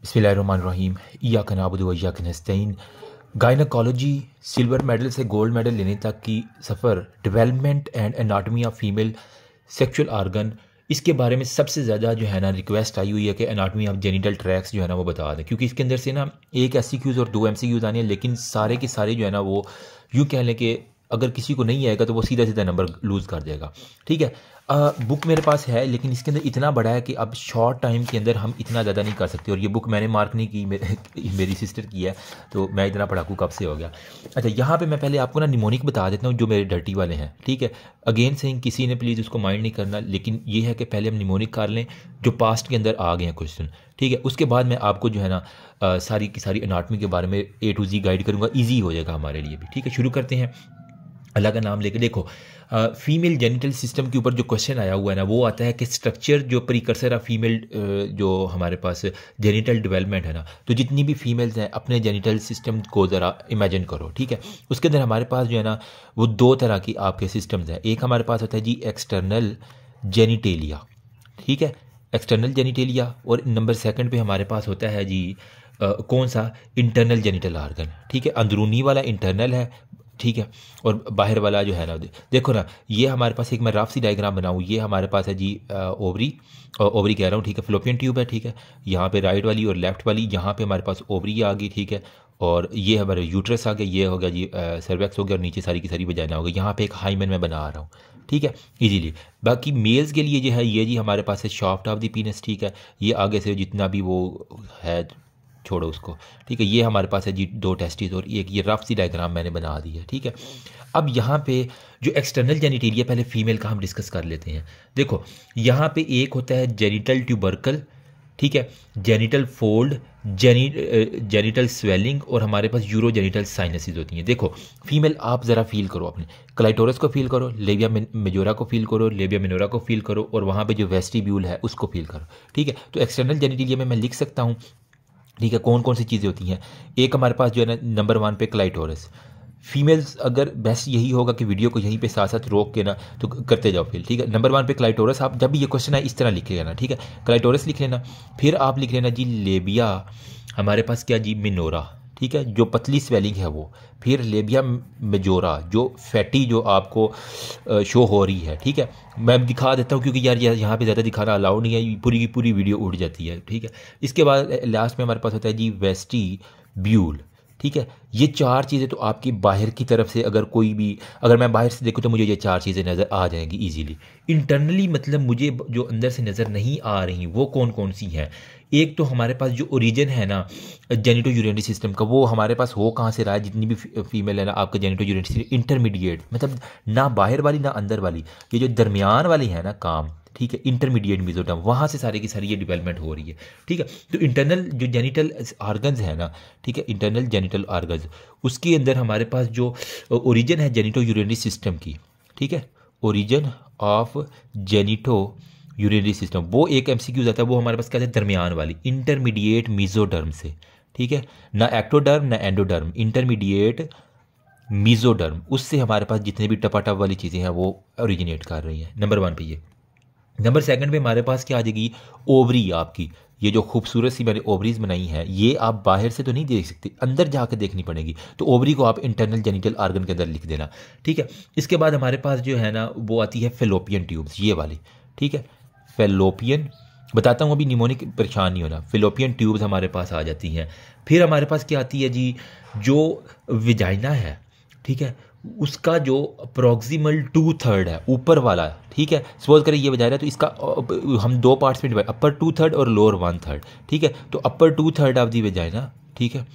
बिस्मिल्लाहिर्रहमानिर्रहीम इय्याक नअबुदु व इय्याक नस्तईन। गायनकोलॉजी सिल्वर मेडल से गोल्ड मेडल लेने तक की सफ़र, development and anatomy of female sexual organ, इसके बारे में सबसे ज़्यादा जो है ना रिक्वेस्ट आई हुई है कि एनाटमी ऑफ जेनिटल ट्रैक्स जो है ना वो बता दें, क्योंकि इसके अंदर से ना एक SCQs और 2 MCQs आने हैं, लेकिन सारे के सारे जो है ना वो यूँ कह लें कि अगर किसी को नहीं आएगा तो वो सीधा सीधा नंबर लूज़ कर देगा। ठीक है, बुक मेरे पास है, लेकिन इसके अंदर इतना बड़ा है कि अब शॉर्ट टाइम के अंदर हम इतना ज़्यादा नहीं कर सकते। और ये बुक मैंने मार्क नहीं की, मेरी सिस्टर की है, तो मैं इतना पढ़ाकू कब से हो गया। अच्छा, यहाँ पे मैं पहले आपको ना निमोनिक बता देता हूँ जो मेरे डर्टी वाले हैं। ठीक है, अगेन से किसी ने प्लीज़ उसको माइंड नहीं करना, लेकिन ये है कि पहले हम निमोनिक कर लें जो पास्ट के अंदर आ गए हैं क्वेश्चन। ठीक है, उसके बाद मैं आपको जो है ना सारी की सारी एनाटमी के बारे में A to Z गाइड करूँगा, ईजी हो जाएगा हमारे लिए भी। ठीक है, शुरू करते हैं अल्लाह का नाम लेकर। देखो, फीमेल जेनिटल सिस्टम के ऊपर जो क्वेश्चन आया हुआ है ना वो आता है कि स्ट्रक्चर जो प्रीकर्सर ऑफ फीमेल जो हमारे पास जेनिटल डेवलपमेंट है ना, तो जितनी भी फीमेल्स हैं अपने जेनिटल सिस्टम को ज़रा इमेजिन करो। ठीक है, उसके अंदर हमारे पास जो है ना वो दो तरह की आपके सिस्टम्स हैं। एक हमारे पास होता है जी एक्सटर्नल जेनिटेलिया। ठीक है, एक्सटर्नल जेनिटेलिया। और नंबर सेकंड पे हमारे पास होता है जी कौन सा, इंटरनल जेनिटल आर्गन। ठीक है, अंदरूनी वाला इंटरनल है, ठीक है, और बाहर वाला जो है ना, देखो ना, ये हमारे पास एक मैं रफ सी डायग्राम बनाऊँ, ये हमारे पास है जी ओवरी, ओवरी कह रहा हूँ। ठीक है, फ्लोपियन ट्यूब है। ठीक है, यहाँ पे राइट वाली और लेफ्ट वाली, यहाँ पे हमारे पास ओवरी आ गई। ठीक है, और ये हमारे यूट्रस आ गया, ये हो गया जी सर्वेक्स हो गया, और नीचे सारी की सारी वजाइना हो गई। यहाँ पे एक हाइमन मैं बना रहा हूँ। ठीक है, इजीली। बाकी मेल्स के लिए जो है ये जी हमारे पास है शॉफ्ट ऑफ द पीनस। ठीक है, ये आगे से जितना भी वो है छोड़ो उसको। ठीक है, ये हमारे पास है जी 2 टेस्टिस और एक ये रफ सी डायग्राम मैंने बना दी है। ठीक है, अब यहाँ पे जो एक्सटर्नल जेनिटेलिया, पहले फीमेल का हम डिस्कस कर लेते हैं। देखो, यहाँ पे एक होता है जेनिटल ट्यूबरकल, ठीक है, जेनिटल फोल्ड, जेनिटल स्वेलिंग, और हमारे पास यूरोजेनिटल साइनसिस होती हैं। देखो फीमेल, आप ज़रा फील करो अपने क्लाइटोरस को फील करो, लेबिया मेजोरा को फील करो, लेबिया मिनोरा को फील करो, और वहाँ पे जो वेस्टिब्यूल है उसको फील करो। ठीक है, तो एक्सटर्नल जेनिटेलिया में मैं लिख सकता हूँ। ठीक है, कौन कौन सी चीज़ें होती हैं। एक हमारे पास जो है ना नंबर 1 पे क्लाइटोरस। फीमेल्स, अगर बेस्ट यही होगा कि वीडियो को यहीं पे साथ साथ रोक के ना तो करते जाओ फिल। ठीक है, नंबर 1 पे क्लाइटोरस। आप जब भी ये क्वेश्चन है इस तरह लिख लेना। ठीक है, क्लाइटोरस लिख लेना, फिर आप लिख लेना जी लेबिया, हमारे पास क्या जी मिनोरा। ठीक है, जो पतली स्वेलिंग है वो, फिर लेबिया मेजोरा जो फैटी जो आपको शो हो रही है। ठीक है, मैं दिखा देता हूँ क्योंकि यार यहाँ पे ज़्यादा दिखाना अलाउड नहीं है, पूरी की पूरी वीडियो उड़ जाती है। ठीक है, इसके बाद लास्ट में हमारे पास होता है जी वेस्टिब्यूल। ठीक है, ये 4 चीज़ें तो आपकी बाहर की तरफ से, अगर मैं बाहर से देखूँ तो मुझे ये 4 चीज़ें नज़र आ जाएंगी ईजीली। इंटरनली मतलब मुझे जो अंदर से नज़र नहीं आ रही वो कौन कौन सी हैं। एक तो हमारे पास जो ओरिजिन है ना जेनिटो यूरिनरी सिस्टम का, वो हमारे पास हो कहाँ से रहा है, जितनी भी फीमेल है ना आपका जेनिटो यूरिनरी सिस्टम इंटरमीडिएट, मतलब ना बाहर वाली ना अंदर वाली, ये जो दरमियान वाली है ना काम। ठीक है, इंटरमीडिएट मेसोडर्म, वहाँ से सारी की सारी ये डेवलपमेंट हो रही है। ठीक है, तो इंटरनल जो जेनिटल आर्गन्स है ना, ठीक है, इंटरनल जेनिटल आर्गन्स, उसके अंदर हमारे पास जो ओरिजिन है जेनिटो यूरिनरी सिस्टम की, ठीक है, origin of genito urinary system, वो एक MCQ आता है, वो हमारे पास क्या है, दरमियान वाली इंटरमीडिएट मीजोडर्म से। ठीक है, ना एक्टोडर्म ना एंडोडर्म, इंटरमीडिएट मीजोडर्म, उससे हमारे पास जितने भी टपाटप वाली चीज़ें हैं वो ओरिजिनेट कर रही हैं। नंबर 1 पे ये। नंबर 2 पे हमारे पास क्या आ जाएगी, ओवरी आपकी। ये जो खूबसूरत सी मैंने ओवरीज बनाई हैं, ये आप बाहर से तो नहीं देख सकते, अंदर जाकर देखनी पड़ेगी, तो ओवरी को आप इंटरनल जेनिटल आर्गन के अंदर लिख देना। ठीक है, इसके बाद हमारे पास जो है ना वो आती है फेलोपियन ट्यूब्स, ये वाली। ठीक है, फेलोपियन बताता हूँ, अभी निमोनिक परेशान नहीं होना। फेलोपियन ट्यूब्स हमारे पास आ जाती हैं। फिर हमारे पास क्या आती है जी, जो विजाइना है, ठीक है, उसका जो अप्रोक्सीमल 2/3 है ऊपर वाला। ठीक है, सपोज करें ये वजाइना, तो इसका हम 2 पार्ट्स में डिवाइड, अपर 2/3 और लोअर 1/3। ठीक है, तो अपर 2/3 ऑफ दी वजाइना, ठीक है,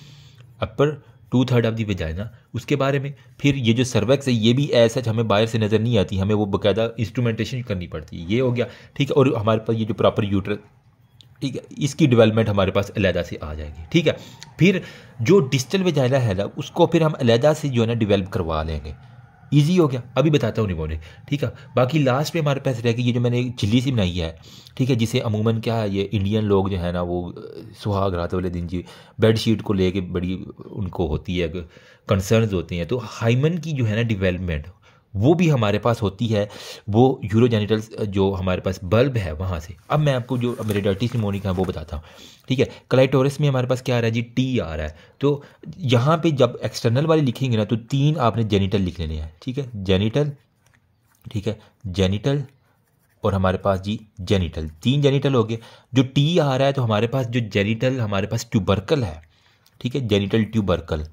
अपर 2/3 ऑफ दी वजाइना, उसके बारे में। फिर ये जो सर्वेक्स है ये भी ऐसा हमें बाहर से नज़र नहीं आती, हमें वो बाकायदा इंस्ट्रूमेंटेशन करनी पड़ती है, ये हो गया। ठीक है, और हमारे पास ये जो प्रॉपर यूट्रस, ठीक है, इसकी डेवलपमेंट हमारे पास अलहदा से आ जाएगी। ठीक है, फिर जो डिस्टल वजाइना है ना उसको फिर हम अलहदा से जो है ना डेवलप करवा लेंगे, ईजी हो गया। अभी बताता हूँ निमोनिक। ठीक है, बाकी लास्ट में हमारे पास रहेगी ये जो मैंने चिल्ली सी बनाई है। ठीक है, जिसे अमूमन क्या है, ये इंडियन लोग जो है ना वो सुहाग रात वाले दिन जी बेड शीट को लेके बड़ी उनको होती है कंसर्न्स होते हैं। तो हाइमन की जो है ना डेवलपमेंट, वो भी हमारे पास होती है, वो यूरोजेनिटल जो हमारे पास बल्ब है वहाँ से। अब मैं आपको जो मेरे डर्टी निमोनिक है वो बताता हूँ, ठीक है। क्लाइटोरिस में हमारे पास क्या आ रहा है जी, टी आ रहा है। तो यहाँ पे जब एक्सटर्नल वाले लिखेंगे ना तो 3 आपने जेनिटल लिख लेने हैं, ठीक है, जेनिटल, ठीक है, जेनिटल और हमारे पास जी जेनिटल, 3 जेनिटल हो गए। जो टी आ रहा है तो हमारे पास जो जेनिटल हमारे पास ट्यूबरकल है, ठीक है, जेनिटल ट्यूबरकल,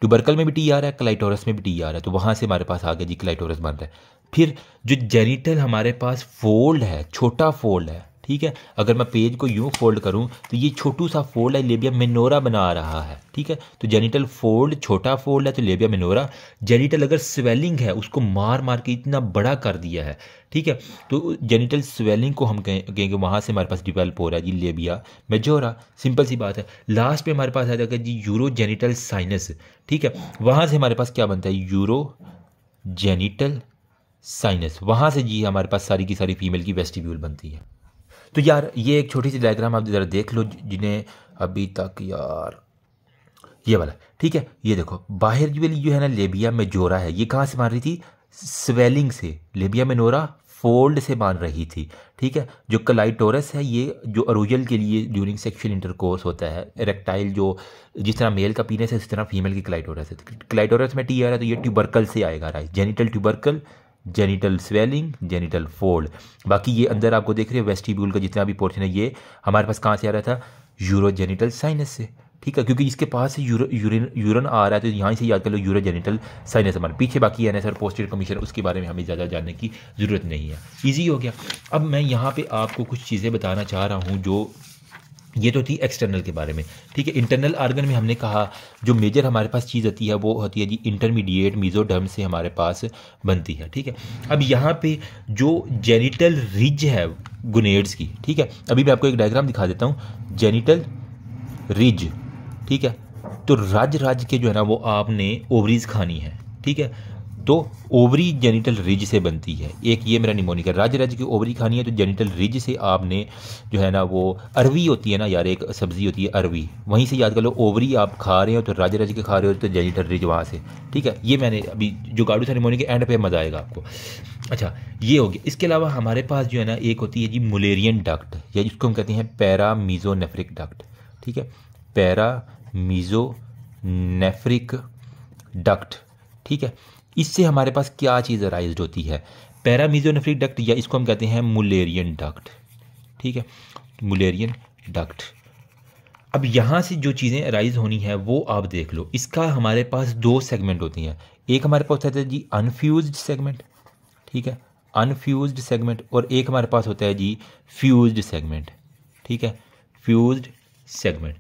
ट्यूबरकल में भी टी आ रहा है, क्लाइटोरस में भी टी आ रहा है, तो वहाँ से हमारे पास आ गया जी क्लाइटोरस बन रहा है। फिर जो जेनिटल हमारे पास फोल्ड है, छोटा फोल्ड है, ठीक है, अगर मैं पेज को यूँ फोल्ड करूँ तो ये छोटू सा फोल्ड है, लेबिया मिनोरा बना रहा है, ठीक है। तो जेनिटल फोल्ड, छोटा फोल्ड है तो लेबिया मिनोरा। जेनिटल अगर स्वेलिंग है उसको मार मार के इतना बड़ा कर दिया है, ठीक है, तो जेनिटल स्वेलिंग को हम कहेंगे वहाँ से हमारे पास डिवेल्प हो रहा है जी लेबिया मेजोरा। सिंपल सी बात है। लास्ट पे हमारे पास आ जाएगा जी यूरो जेनिटल साइनस, ठीक है, वहाँ से हमारे पास क्या बनता है, यूरो जेनिटल साइनस, वहाँ से जी हमारे पास सारी की सारी फीमेल की वेस्टिब्यूल बनती है। तो यार ये एक छोटी सी डायग्राम आप ज़रा देख लो जिन्हें अभी तक, यार ये वाला, ठीक है, ये देखो बाहर वाली जो है ना लेबिया मेजोरा है, ये कहाँ से मान रही थी, स्वेलिंग से, लेबिया मेनोरा फोल्ड से मान रही थी, ठीक है। जो क्लाइटोरस है ये जो अरूजल के लिए ड्यूरिंग सेक्शुअल इंटरकोर्स होता है, इरेक्टाइल, जो जिस तरह मेल का पीनेस है उस तरह फीमेल की क्लाइटोरस है। क्लाइटोरस में टी आ रहा है तो ये ट्यूबरकल से आएगा, right, genital tubercle, genital swelling, genital fold. बाकी ये अंदर आपको देख रहे हो वेस्टिब्यूल का जितना भी पोर्शन है ये हमारे पास कहाँ से आ रहा था, यूरोजेनिटल साइनस से, ठीक है, क्योंकि इसके पास से यूरन आ रहा है तो यहाँ से याद कर लो यूरोजेनिटल साइनस हमारे पीछे। बाकी एन एस और पोस्टीरियर कमीशन उसके बारे में हमें ज़्यादा जानने की ज़रूरत नहीं है, ईजी हो गया। अब मैं यहाँ पे आपको कुछ चीज़ें बताना चाह रहा हूँ, जो ये तो थी एक्सटर्नल के बारे में, ठीक है। इंटरनल आर्गन में हमने कहा जो मेजर हमारे पास चीज़ होती है वो होती है जी इंटरमीडिएट मीजोडर्म से हमारे पास बनती है, ठीक है। अब यहाँ पे जो जेनिटल रिज है गुनेड्स की, ठीक है, अभी मैं आपको एक डायग्राम दिखा देता हूँ, जेनिटल रिज, ठीक है। तो राज के जो है ना वो आपने ओवरीज खानी है, ठीक है, तो ओवरी जेनिटल रिज से बनती है। एक ये मेरा निमोनिक है, राज की ओवरी खानी है तो जेनिटल रिज से आपने जो है ना वो अरवी होती है ना यार, एक सब्जी होती है अरवी, वहीं से याद कर लो, ओवरी आप खा रहे हो तो राज के खा रहे हो तो जेनिटल रिज वहाँ से, ठीक है। ये मैंने अभी जो गाड़ू सा निमोनिक एंड पे मज़ा आएगा आपको। अच्छा ये हो गया। इसके अलावा हमारे पास जो है ना एक होती है जी मुलेरियन डक्ट, या जिसको हम कहते हैं पैरामीजोनेफ्रिक डक्ट, ठीक है, पैरामीजोनेफ्रिक डक्ट, ठीक है। इससे हमारे पास क्या चीज़ अराइज होती है, पैरामीजोनेफ्रिक डक्ट, या इसको हम कहते हैं मुलेरियन डक्ट, ठीक है, मुलेरियन डक्ट। अब यहाँ से जो चीज़ें अराइज होनी है वो आप देख लो। इसका हमारे पास 2 सेगमेंट होती हैं, एक हमारे पास होता है जी अनफ्यूज्ड सेगमेंट, ठीक है, अनफ्यूज्ड सेगमेंट, और एक हमारे पास होता है जी फ्यूज्ड सेगमेंट, ठीक है, फ्यूज्ड सेगमेंट,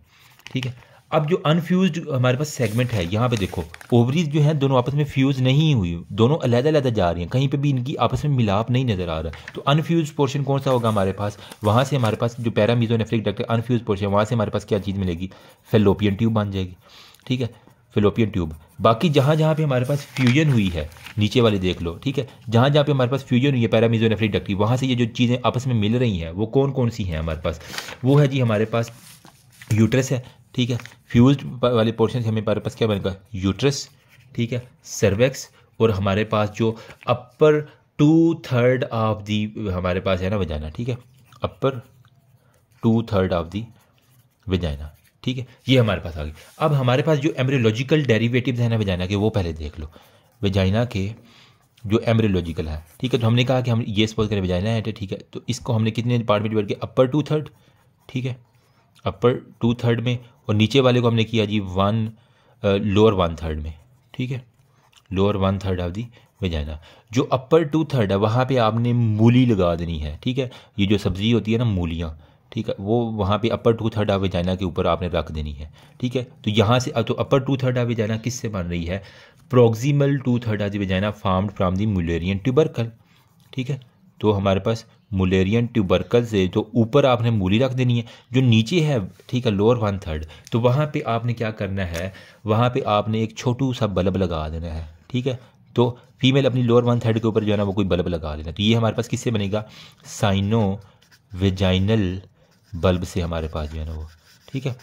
ठीक है। अब जो अनफ्यूज्ड हमारे पास सेगमेंट है, यहाँ पे देखो ओवरीज जो है दोनों आपस में फ्यूज नहीं हुई, दोनों अलग-अलग जा रही हैं, कहीं पे भी इनकी आपस में मिलाप नहीं नजर आ रहा। तो अनफ्यूज पोर्शन कौन सा होगा हमारे पास, वहाँ से हमारे पास जो पैरामीजोनेफ्रिक डक्ट अनफ्यूज पोर्शन, वहाँ से हमारे पास क्या चीज़ मिलेगी, फेलोपियन ट्यूब बन जाएगी, ठीक है, फेलोपियन ट्यूब। बाकी जहाँ जहाँ पे हमारे पास फ्यूजन हुई है, नीचे वाले देख लो, ठीक है, जहाँ जहाँ पे हमारे पास फ्यूजन हुई है पैरामीजोनेफ्रिक डक्ट की, वहाँ से ये जो चीज़ें आपस में मिल रही हैं वो कौन कौन सी हैं हमारे पास, वो है जी हमारे पास यूट्रस है, ठीक है, फ्यूज्ड वाले पोर्शन से हमें हमारे पास क्या बनेगा, यूट्रस, ठीक है, सर्वेक्स, और हमारे पास जो अपर 2/3 ऑफ दी हमारे पास है ना वजाना, ठीक है, अपर 2/3 ऑफ दी वजाना, ठीक है, ये हमारे पास आ गई। अब हमारे पास जो एम्ब्रियोलॉजिकल डेरिवेटिव्स हैं ना वजाना के, वो पहले देख लो। वजाइना के जो एम्ब्रियोलॉजिकल है, ठीक है, तो हमने कहा कि हम ये सपोज करें वजाइना है, ठीक है, तो इसको हमने कितने पार्ट में डिवाइड किया, अपर 2/3, ठीक है, अपर 2/3 में, और नीचे वाले को हमने किया जी लोअर 1/3 में, ठीक है, लोअर 1/3 ऑफ दी वजाइना। जो अपर 2/3 है वहाँ पे आपने मूली लगा देनी है, ठीक है, ये जो सब्जी होती है ना मूलियाँ, ठीक है, वो वहाँ पे अपर 2/3 ऑफ वजाइना के ऊपर आपने रख देनी है, ठीक है। तो यहाँ से तो अपर 2/3 ऑफ वजाइना किससे बन रही है, proximal 2/3 of the vagina farmed from the Mullerian tubercle, ठीक है। तो हमारे पास मुलेरियन ट्यूबरकल से तो ऊपर आपने मूली रख देनी है, जो नीचे है, ठीक है, लोअर 1/3, तो वहाँ पे आपने क्या करना है, वहाँ पे आपने एक छोटू सा बल्ब लगा देना है, ठीक है। तो फीमेल अपनी लोअर 1/3 के ऊपर जो है ना वो कोई बल्ब लगा देना, तो ये हमारे पास किससे बनेगा, साइनो वेजाइनल बल्ब से हमारे पास जो है ना वो, ठीक है।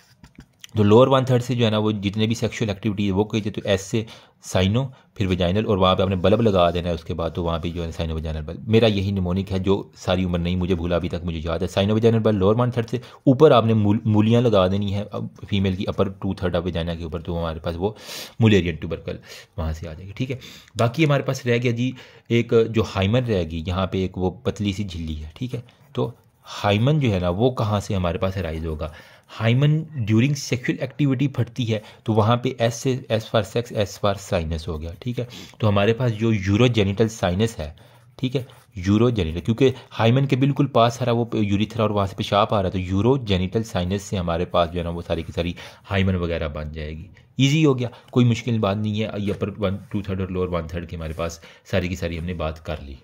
जो लोअर वन थर्ड से जो है ना वो जितने भी सेक्सुअल एक्टिविटी है वो कही जाए तो एस से साइनो फिर वजाइनल और वहाँ पे आपने बल्ब लगा देना है उसके बाद तो वहाँ पे जो है साइनो वजाइनल बल्ब। मेरा यही निमोनिक है जो सारी उम्र नहीं मुझे भूला अभी तक मुझे याद है। Sinovaginal bulb lower one third से ऊपर आपने मूलियाँ लगा देनी है फीमेल की upper two third of vagina के ऊपर, तो हमारे पास वो मुलेरियन ट्यूबरकल वहाँ से आ जाएगी। ठीक है, बाकी हमारे पास रह गया जी एक जो हाइमन रहेगी, यहाँ पे एक वो पतली सी झिल्ली है। ठीक है, तो हाइमन जो है ना वो कहाँ से हमारे पास राइज होगा? हाइमन ड्यूरिंग सेक्सुअल एक्टिविटी फटती है तो वहाँ पे एस से S for sex S for sinus हो गया। ठीक है, तो हमारे पास जो यूरोजेनिटल साइनस है, ठीक है, यूरोजेनिटल, क्योंकि हाइमन के बिल्कुल पास सारा वो यूरिथ्रा और वहाँ से पेशाब आ रहा है तो यूरोजेनिटल साइनस से हमारे पास जो है ना वो सारी की सारी हाइमन वगैरह बन जाएगी। ईजी हो गया, कोई मुश्किल बात नहीं है। ये अपर वन टू थर्ड और लोअर वन थर्ड की हमारे पास सारी की सारी हमने बात कर ली।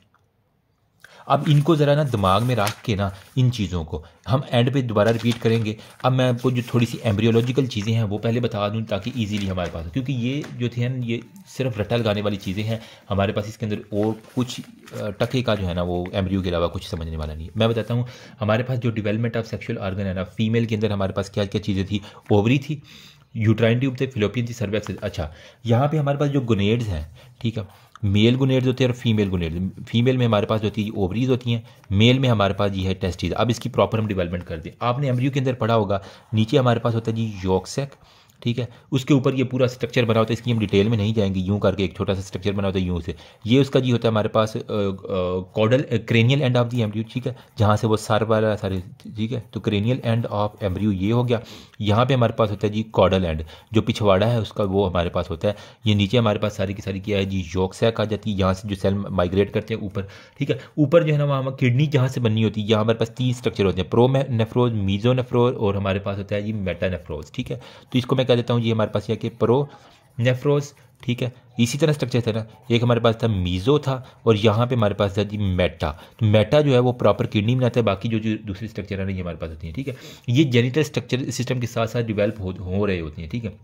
अब इनको ज़रा ना दिमाग में रख के ना इन चीज़ों को हम एंड पे दोबारा रिपीट करेंगे। अब मैं आपको जो थोड़ी सी एम्ब्रियोलॉजिकल चीज़ें हैं वो पहले बता दूं ताकि इजीली हमारे पास हो, क्योंकि ये जो थे ना ये सिर्फ रट्टा लगाने वाली चीज़ें हैं। हमारे पास इसके अंदर और कुछ टके का जो है ना वो एम्ब्रियो के अलावा कुछ समझने वाला नहीं है। मैं बताता हूँ हमारे पास जो डेवलपमेंट ऑफ सेक्शुअल आर्गन है ना, फीमेल के अंदर हमारे पास क्या क्या चीज़ें थी? ओवरी थी, यूट्राइन ट्यूब थे, फिलोपियन थी, सर्वेक्स। अच्छा, यहाँ पे हमारे पास जो गोनेड्स हैं, ठीक है, मेल गुनेड्स होते हैं और फीमेल गुनेड्स। फीमेल में हमारे पास होती है ओवरीज होती हैं, मेल में हमारे पास ये है टेस्टिस। अब इसकी प्रॉपर हम डेवलपमेंट कर दें। आपने एम्ब्रियो के अंदर पढ़ा होगा नीचे हमारे पास होता है जी यॉर्क सैक, ठीक है, उसके ऊपर ये पूरा स्ट्रक्चर बना होता है। इसकी हम डिटेल में नहीं जाएंगे, यूं करके एक छोटा सा स्ट्रक्चर बना होता है यूं से। ये उसका जी होता है हमारे पास caudal cranial end of the embryo, ठीक है, जहाँ से वो सर वाला सारे, ठीक है, तो क्रेनियल एंड ऑफ एम्ब्रियो ये हो गया। यहाँ पे हमारे पास होता है जी कॉडल एंड, जो पिछवाड़ा है उसका वो हमारे पास होता है। ये नीचे हमारे पास सारी की सारी क्या है जी यॉर्क सैक आ जाती है, यहाँ से जो सेल माइग्रेट करते हैं ऊपर, ठीक है। ऊपर जो है ना वहाँ किडनी जहाँ से बननी होती है, यहाँ हमारे पास 3 स्ट्रक्चर होते हैं, प्रोनेफ्रोज, मीजोनेफ्रोज और हमारे पास होता है जी मेटानेफ्रोज, ठीक है। तो इसको मैं कह देता हूँ ये हमारे पास कि प्रोनेफ्रोज, ठीक है। इसी तरह स्ट्रक्चर था ना, एक हमारे पास था मीज़ो था और यहाँ पे हमारे पास था जी मेटा। तो मेटा जो है वो प्रॉपर किडनी बनाता है, बाकी जो जो दूसरी स्ट्रक्चर है ना ये हमारे पास होती है, ठीक है। ये जेनिटल स्ट्रक्चर सिस्टम के साथ साथ डिवेल्प हो रहे होती हैं, ठीक है।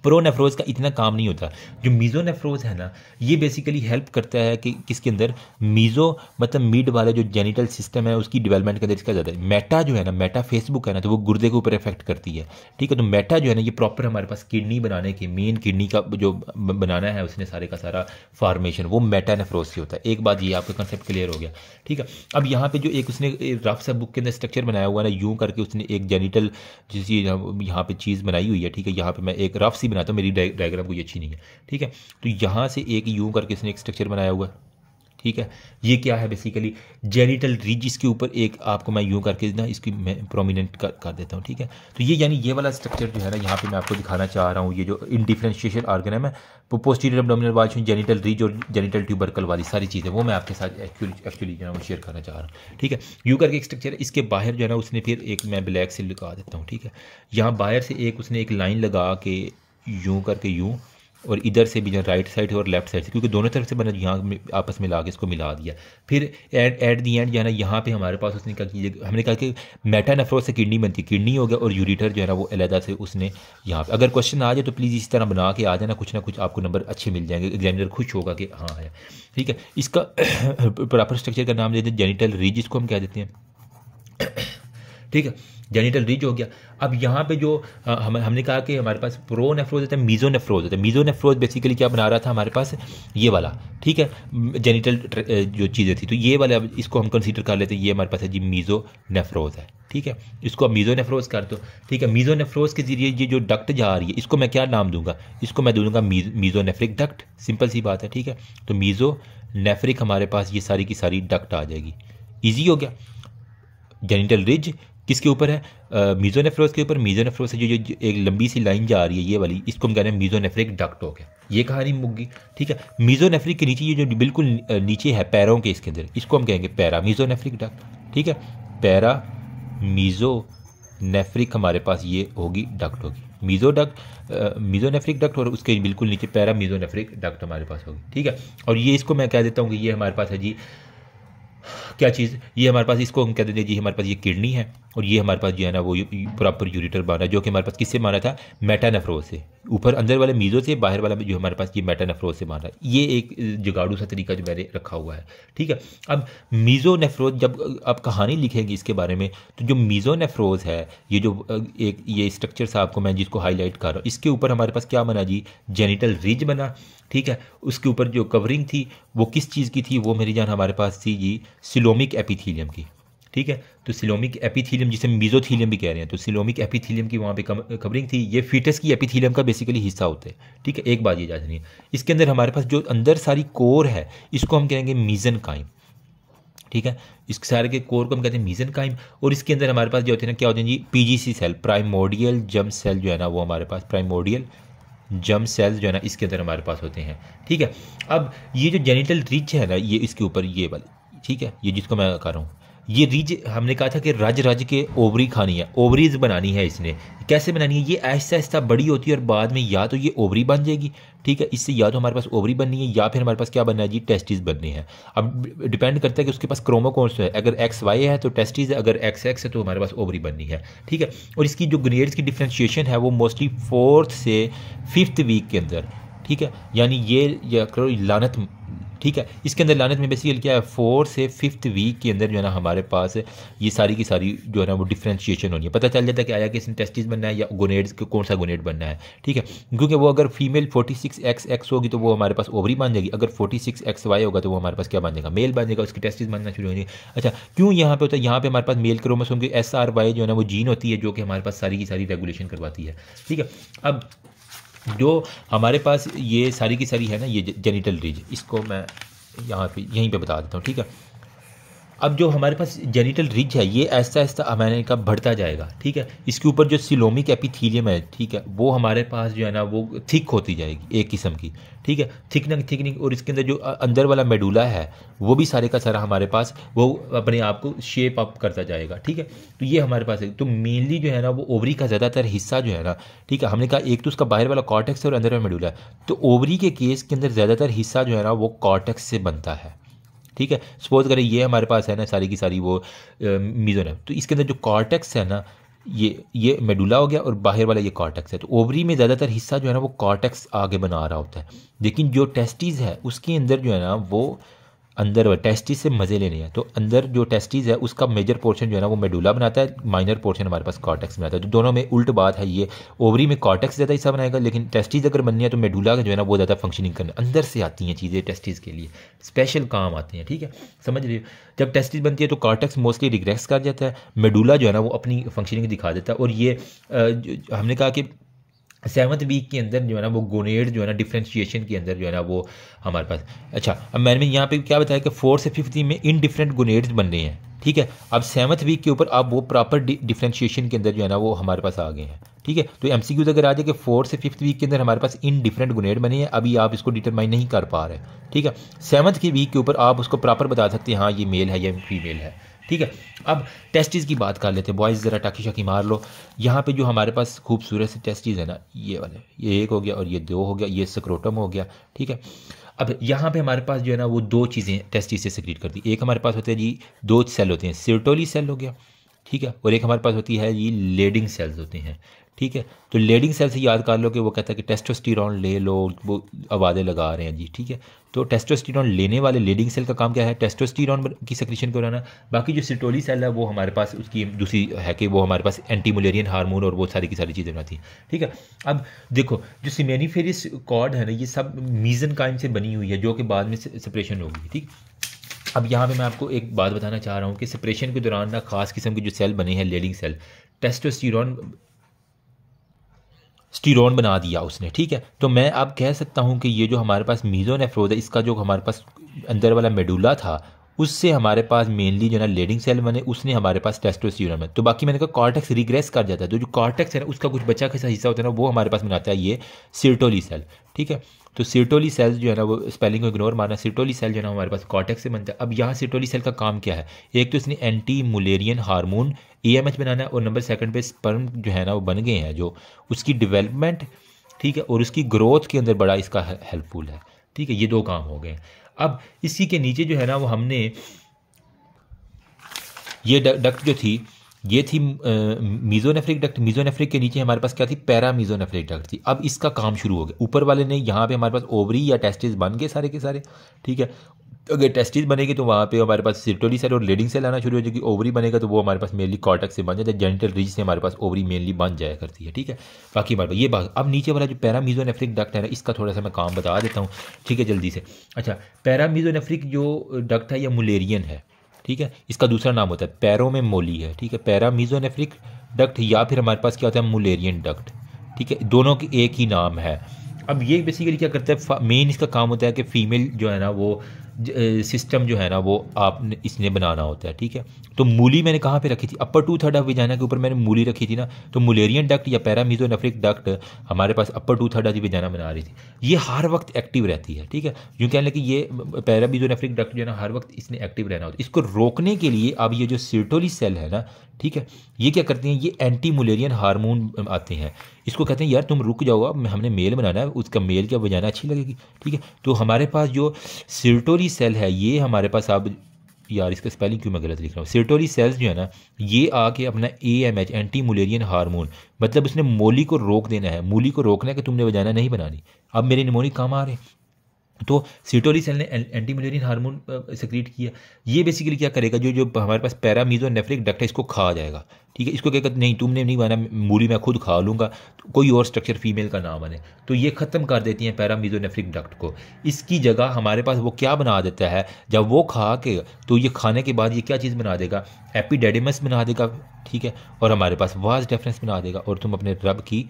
प्रोनेफ्रोज का इतना काम नहीं होता। जो मीज़ोनेफ्रोज है ना ये बेसिकली हेल्प करता है कि किसके अंदर, मीज़ो मतलब मिड वाला जो जेनिटल सिस्टम है उसकी डेवलपमेंट के अंदर इसका ज़्यादा है। मेटा जो है ना, मेटा फेसबुक है ना, तो वो गुर्दे के ऊपर इफेक्ट करती है, ठीक है। तो मेटा जो है ना ये प्रॉपर हमारे पास किडनी बनाने के, मेन किडनी का जो बनाना है उसने सारे का सारा फॉर्मेशन वो मेटानेफ्रोज से होता है। एक बात ये आपका कंसेप्ट क्लियर हो गया, ठीक है। अब यहाँ पे जो एक उसने रफ सा बुक के अंदर स्ट्रक्चर बनाया हुआ है ना, यूं करके उसने एक जेनिटल जिस यहाँ पे चीज़ बनाई हुई है, ठीक है। यहाँ पे मैं एक रफ सी बनाता हूँ, मेरी डायग्राम कोई अच्छी नहीं है, ठीक है। तो यहाँ से एक यूं करके इसने एक स्ट्रक्चर बनाया हुआ है, ठीक है। ये क्या है बेसिकली जेनिटल रिज, इसके ऊपर एक आपको मैं यूं करके ना इसकी मैं प्रोमिनेंट कर देता हूँ, ठीक है। तो ये यानी ये वाला स्ट्रक्चर जो है ना यहाँ पे मैं आपको दिखाना चाह रहा हूँ, ये जो इंडिफरेंशिएशन ऑर्गन है, मैं posterior abdominal wall, genital ridge और जेनिटल ट्यूबरकल वाली सारी चीज़ें वो मैं आपके साथ एक्चुअली जो है वो शेयर करना चाह रहा हूँ, ठीक है। यूं करके एक स्ट्रक्चर है, इसके बाहर जो है ना उसने फिर एक मैं ब्लैक से लगा देता हूँ, ठीक है। यहाँ बाहर से एक उसने एक लाइन लगा के यूं करके यूं, और इधर से भी जो राइट साइड और लेफ्ट साइड से, क्योंकि दोनों तरफ से मैंने यहाँ आपस में ला के इसको मिला दिया। फिर एट दी एंड जो है ना यहाँ पे हमारे पास उसने क्या कीजिए, हमने कहा कि मेटानेफ्रोज से किडनी बनती है, किडनी हो गया और यूरिटर जो है ना वो अलहदा से उसने यहाँ पे। अगर क्वेश्चन आ जाए तो प्लीज़ इस तरह बना के आ जाना, कुछ ना कुछ आपको नंबर अच्छे मिल जाएंगे, एग्जामिनर खुश होगा कि हाँ है, ठीक है। इसका प्रॉपर स्ट्रक्चर का नाम देते हैं जेनिटल रिज, इसको हम कह देते हैं, ठीक है। जेनिटल रिज हो गया। अब यहाँ पे जो हमने कहा कि हमारे पास प्रोनेफ्रोज होता है, मीज़ोनेफ्रोज होता है। मीज़ोनेफ्रोज बेसिकली क्या बना रहा था हमारे पास, ये वाला, ठीक है, जेनिटल जो चीज़ें थी, तो ये वाला इसको हम कंसीडर कर लेते हैं, ये हमारे पास है जी मीज़ोनेफ्रोज है, ठीक है। इसको अब मीज़ोनेफ्रोज कर दो, ठीक है। मीज़ोनेफ्रोज के जरिए ये जो डक्ट जा रही है इसको मैं क्या नाम दूंगा, इसको मैं दूंगा मीज़ोनेफ्रिक डक्ट, सिंपल सी बात है, ठीक है। तो मीज़ोनेफ्रिक हमारे पास ये सारी की सारी डक्ट आ जाएगी, ईजी हो गया। जेनिटल रिज किसके ऊपर है, मीज़ोनेफ्रोज के ऊपर। मीज़ोनेफ्रोज से जो एक लंबी सी लाइन जा रही है ये वाली, इसको हम कह रहे हैं मीज़ोनेफ्रिक डक्ट हो गया, ये कहानी मुक गई, ठीक है। मीज़ोनेफ्रिक के नीचे ये जो बिल्कुल नीचे है पैरों के, इसके अंदर इसको हम कहेंगे पैरा मीज़ोनेफ्रिक डक्ट, ठीक है। पैरा मीज़ोनेफ्रिक हमारे पास ये होगी डक्ट होगी, मीज़ोनेफ्रिक डक्ट, और उसके बिल्कुल नीचे पैरा मीज़ोनेफ्रिक डक्ट हमारे पास होगी, ठीक है। और ये इसको मैं कह देता हूँ कि ये हमारे पास है जी क्या चीज़, ये हमारे पास, इसको हम कह देते हैं जी हमारे पास ये किडनी है, और ये हमारे पास जो है ना वो प्रॉपर यूरेटर बना जो कि हमारे पास किससे बना था, मेटानेफ्रोज से। ऊपर अंदर वाले मीज़ो से, बाहर वाला जो हमारे पास ये मेटानेफ्रोज से बना। ये एक जुगाड़ू सा तरीका जो मैंने रखा हुआ है, ठीक है। अब मीज़ोनेफ्रोज जब आप कहानी लिखेंगे इसके बारे में, तो जो मीज़ोनेफ्रोज है, ये जो एक ये स्ट्रक्चर सा आपको मैं जिसको हाईलाइट कर रहा हूँ, इसके ऊपर हमारे पास क्या बना जी, जेनिटल रिज बना, ठीक है। उसके ऊपर जो कवरिंग थी वो किस चीज़ की थी, वो मेरी जान हमारे पास थी जी सिलोमिक एपिथीलियम की, ठीक है। तो सिलोमिक एपिथीलियम जिसे मीज़ोथीलियम भी कह रहे हैं, तो सिलोमिक एपिथीलियम की वहाँ पे कवरिंग थी। ये फीटस की एपिथीलियम का बेसिकली हिस्सा होता है, ठीक है। एक बात ये याद रखनी, इसके अंदर हमारे पास जो अंदर सारी कोर है इसको हम कहेंगे मीज़नकाइम, ठीक है। इस सारे के कोर को हम कहते हैं मीज़नकाइम। और इसके अंदर हमारे पास जो होते हैं ना, क्या होते हैं जी, PGC cell, primordial germ cell जो है ना वो हमारे पास प्राइमोर्डियल जर्म सेल्स जो है ना इसके अंदर हमारे पास होते हैं, ठीक है। अब ये जो जेनिटल रिच है ना, ये इसके ऊपर ये वाली, ठीक है, ये जिसको मैं कर रहा हूँ, ये रिज हमने कहा था कि रज रज के ओवरी खानी है, ओवरीज बनानी है इसने। कैसे बनानी है, ये आहिस्ता आहिस्ता बड़ी होती है और बाद में या तो ये ओवरी बन जाएगी, ठीक है। इससे या तो हमारे पास ओवरी बननी है या फिर हमारे पास क्या बनना है जी, टेस्टिस बननी है। अब डिपेंड करता है कि उसके पास क्रोमोसोम्स है, अगर एक्स वाई है तो टेस्टिस है, अगर एक्स एक्स है तो हमारे पास ओवरी बननी है, ठीक है। और इसकी जो ग्रेड्स की डिफ्रेंशिएशन है वो मोस्टली 4th से 5th वीक के अंदर, ठीक है। यानी ये करो लानत, ठीक है। इसके अंदर लानत में बेसिकली क्या है, 4 से 5th वीक के अंदर जो है ना हमारे पास ये सारी की सारी जो है ना वो डिफ्रेंशिएशन होनी है। पता चल जाता है कि आया कि इसने टेस्टिस बनना है या गोनेड्स के कौन सा गोनेड बनना है, ठीक है। क्योंकि वो अगर फीमेल 46XX होगी तो वो हमारे पास ओवरी बन जाएगी, अगर 46XY होगा तो वो हमारे पास क्या बन जाएगा, मेल बन जाएगा, उसकी टेस्टिस बनना शुरू होंगे। अच्छा, क्यों यहाँ पे होता है, यहाँ पे हमारे पास मेल क्रोमोसोम की SRY जो है ना वो जीन होती है जो कि हमारे पास सारी की सारी रेगुलेशन करवाती है, ठीक है। अब जो हमारे पास ये सारी की सारी है ना ये जेनिटल रिज, इसको मैं यहाँ पे यहीं पे बता देता हूँ, ठीक है। अब जो हमारे पास जेनिटल रिज है ये ऐसा ऐसा अमाइना का बढ़ता जाएगा, ठीक है। इसके ऊपर जो सिलोमिक एपिथीलियम है, ठीक है, वो हमारे पास जो है ना वो थिक होती जाएगी एक किस्म की, ठीक है, थिकनिंग। और इसके अंदर जो अंदर वाला मेडुला है वो भी सारे का सारा हमारे पास वो अपने आप को शेप अप करता जाएगा, ठीक है। तो ये हमारे पास है। तो मेनली जो है ना वो ओवरी का ज़्यादातर हिस्सा जो है ना, ठीक है, हमने कहा एक तो उसका बाहर वाला कॉर्टेक्स है और अंदर वाला मेडुला है। तो ओवरी के केस के अंदर ज़्यादातर हिस्सा जो है ना वो कॉर्टेक्स से बनता है, ठीक है। सपोज करें ये हमारे पास है ना सारी की सारी वो मीज़ोनेम, तो इसके अंदर जो कॉर्टेक्स है ना ये मेडुला हो गया और बाहर वाला ये कॉर्टेक्स है। तो ओवरी में ज़्यादातर हिस्सा जो है ना वो कॉर्टेक्स आगे बना रहा होता है, लेकिन जो टेस्टिस है उसके अंदर जो है ना वो अंदर टेस्टिस से मज़े लेने हैं। तो अंदर जो टेस्टिस है उसका मेजर पोर्शन जो है ना वो मेडुला बनाता है, माइनर पोर्शन हमारे पास कॉर्टेक्स बनाता है। तो दोनों में उल्ट बात है, ये ओवरी में कॉर्टेक्स ज़्यादा हिस्सा बनाएगा, लेकिन टेस्टिस अगर बननी है तो मेडुला का जो है ना वो ज़्यादा फंक्शनिंग करने अंदर से आती हैं चीज़ें, टेस्टिस के लिए स्पेशल काम आते हैं, ठीक है, समझ रहे हो। जब टेस्टिस बनती है तो कॉर्टेक्स मोस्टली रिग्रेस कर जाता है, मेडुला जो है ना वो अपनी फंक्शनिंग दिखा देता है। और ये हमने कहा कि 7th वीक के अंदर जो है ना वो गोनेड जो है ना डिफ्रेंशिएशन के अंदर जो है ना वो हमारे पास। अच्छा, अब मैंने यहाँ पे क्या बताया कि 4 से 5th में इन डिफरेंट गोनेड्स बन रहे हैं, ठीक है। अब 7th वीक के ऊपर अब वो प्रॉपर डिफ्रेंशिएशन के अंदर जो है ना वो हमारे पास आ गए हैं, ठीक है। तो MCQs अगर आ जाए कि 4 से 5th वीक के अंदर हमारे पास इन डिफरेंट गोनेड बने हैं, अभी आप इसको डिटरमाइन नहीं कर पा रहे, ठीक है। 7th के वीक के ऊपर आप उसको प्रॉपर बता सकते हैं, हाँ ये मेल है या फीमेल है, ठीक है। अब टेस्टिस की बात कर लेते हैं, बॉयज़ ज़रा टाकी शाकी मार लो। यहाँ पे जो हमारे पास खूबसूरत से टेस्टिस है ना, ये वाले, ये एक हो गया और ये 2 हो गया, ये स्क्रोटम हो गया, ठीक है। अब यहाँ पे हमारे पास जो है ना वो 2 चीज़ें टेस्टिस से सेक्रेट करती है। एक हमारे पास होते हैं जी 2 सेल होते हैं, सिर्टोली सेल हो गया, ठीक है, और एक हमारे पास होती है जी लेडिंग सेल्स होते हैं, ठीक है। तो लेडिंग सेल से याद कर लो कि वो कहता है कि टेस्टोस्टेरॉन ले लो, वो आवाज़ें लगा रहे हैं जी, ठीक है। तो टेस्टोस्टेरॉन लेने वाले लेडिंग सेल का काम क्या है, टेस्टोस्टेरॉन की सेक्रेशन कराना। बाकी जो सिर्टोली सेल है वो हमारे पास उसकी दूसरी है कि वो हमारे पास एंटी मुलेरियन हार्मोन और वो सारी की सारी चीज़ें बनाती हैं, ठीक है। अब देखो जो सिमेनिफेरस कॉर्ड है ना ये सब मीज़नकाइम से बनी हुई है जो कि बाद में सेपरेशन होगी, ठीक। अब यहाँ पे मैं आपको एक बात बताना चाह रहा हूँ कि सेपरेशन के दौरान ना खास किस्म के जो सेल बने हैं लेडिंग सेल, स्टीरोन बना दिया उसने, ठीक है। तो मैं अब कह सकता हूँ कि ये जो हमारे पास मीज़ोनेफ्रोज है इसका जो हमारे पास अंदर वाला मेडुला था उससे हमारे पास मेनली जो है ना लेडिंग सेल बने, उसने हमारे पास टेस्टोस्टेरोन में। तो बाकी मैंने कहा कॉर्टेक्स रिग्रेस कर जाता है, तो जो कॉर्टेक्स है ना उसका कुछ बचा कैसा हिस्सा होता है ना वो हमारे पास बनाता है ये सिर्टोली सेल, ठीक है। तो सिर्टोली सेल्स जो है ना वो स्पेलिंग को इग्नोर मारना, सिर्टोली सेल जो है ना हमारे पास कॉर्टेक्स से बनता है। अब यहाँ सिर्टोली सेल का काम क्या है, एक तो इसने एंटी मुलेरियन हार्मोन AMH बनाना है और नंबर 2 पे स्पर्म जो है ना वो बन गए हैं जो उसकी डेवलपमेंट, ठीक है, और उसकी ग्रोथ के अंदर बड़ा इसका हेल्पफुल है, ठीक है। ये 2 काम हो गए। अब इसी के नीचे जो है ना वो हमने ये डक्ट जो थी ये थी मीजोनेफ्रिक डक्ट। मीजोनेफ्रिक के नीचे हमारे पास क्या थी, पैरा मीजोनेफ्रिक डक्ट थी। अब इसका काम शुरू हो गया। ऊपर वाले ने यहाँ पे हमारे पास ओवरी या टेस्टिस बन गए सारे के सारे, ठीक है। अगर टेस्टिस बनेगी तो वहाँ पे हमारे पास सिर्टोली सेल और लीडिंग सेल आना शुरू हो जाएगी। ओवरी बनेगा तो वो हमारे पास मेनली कॉर्टेक्स से बन जाता है, जेनिटल रिज से हमारे पास ओवरी मेनली बन जाया करती है, ठीक है। बाकी हमारे पास ये बात। अब नीचे वाला जो पैरामीजोनेफ्रिक डक्ट है ना, इसका थोड़ा सा मैं काम बता देता हूँ, ठीक है, जल्दी से। अच्छा, पैरामीजोनेफ्रिक जो डक्ट है ये मुलेरियन है, ठीक है। इसका दूसरा नाम होता है पैरो में मोली है, ठीक है। पैरामीजोनेफ्रिक डक्ट या फिर हमारे पास क्या होता है, मुलेरियन डक्ट, ठीक है। दोनों की एक ही नाम है। अब ये बेसिकली क्या करता है, मेन इसका काम होता है कि फ़ीमेल जो है ना वो सिस्टम जो है ना वो आपने इसने बनाना होता है, ठीक है। तो मूली मैंने कहाँ पे रखी थी, अपर 2/3 ऑफ विजाइना के ऊपर मैंने मूली रखी थी ना। तो मुलेरियन डक्ट या पैरामीजोनेफ्रिक डक्ट हमारे पास अपर 2/3 ऑफ विजाइना बना रही थी। ये हर वक्त एक्टिव रहती है, ठीक है। यूँ कह लें कि ये पैरामीजोनेफ्रिक डक्ट जो है ना हर वक्त इसने एक्टिव रहना होता है। इसको रोकने के लिए अब ये जो सिर्टोली सेल है ना, ठीक है, ये क्या करते हैं, ये एंटी मुलेरियन हार्मोन आते हैं। इसको कहते हैं यार तुम रुक जाओ, अब हमने मेल बनाना है, उसका मेल क्या वजाना अच्छी लगेगी, ठीक है। तो हमारे पास जो सिर्टोली सेल है ये हमारे पास, अब यार इसका स्पेलिंग क्यों मैं गलत लिख रहा हूँ, सिर्टोली सेल्स जो है ना ये आके अपना AMH एंटी मुलेरियन हार्मोन, मतलब उसने मोली को रोक देना है, मूली को रोकना है कि तुमने वजाना नहीं बनानी, अब मेरे निमोनिक काम आ रहे हैं। तो सिर्टोली सेल ने एंटी मलेरियन हार्मोन सेक्रेट किया। ये बेसिकली क्या करेगा, जो जो हमारे पास पैरामीजोनेफ्रिक डक्ट है इसको खा जाएगा, ठीक है। इसको क्या कहते नहीं तुमने नहीं बना, मूली मैं खुद खा लूँगा, तो कोई और स्ट्रक्चर फीमेल का ना बने। तो ये ख़त्म कर देती हैं पैरामीजोनेफ्रिक डक्ट को। इसकी जगह हमारे पास वो क्या बना देता है, जब वो खा के, तो ये खाने के बाद ये क्या चीज़ बना देगा, एपिडेडिमस बना देगा, ठीक है। और हमारे पास वाज डेफरेंस बना देगा। और तुम अपने रब की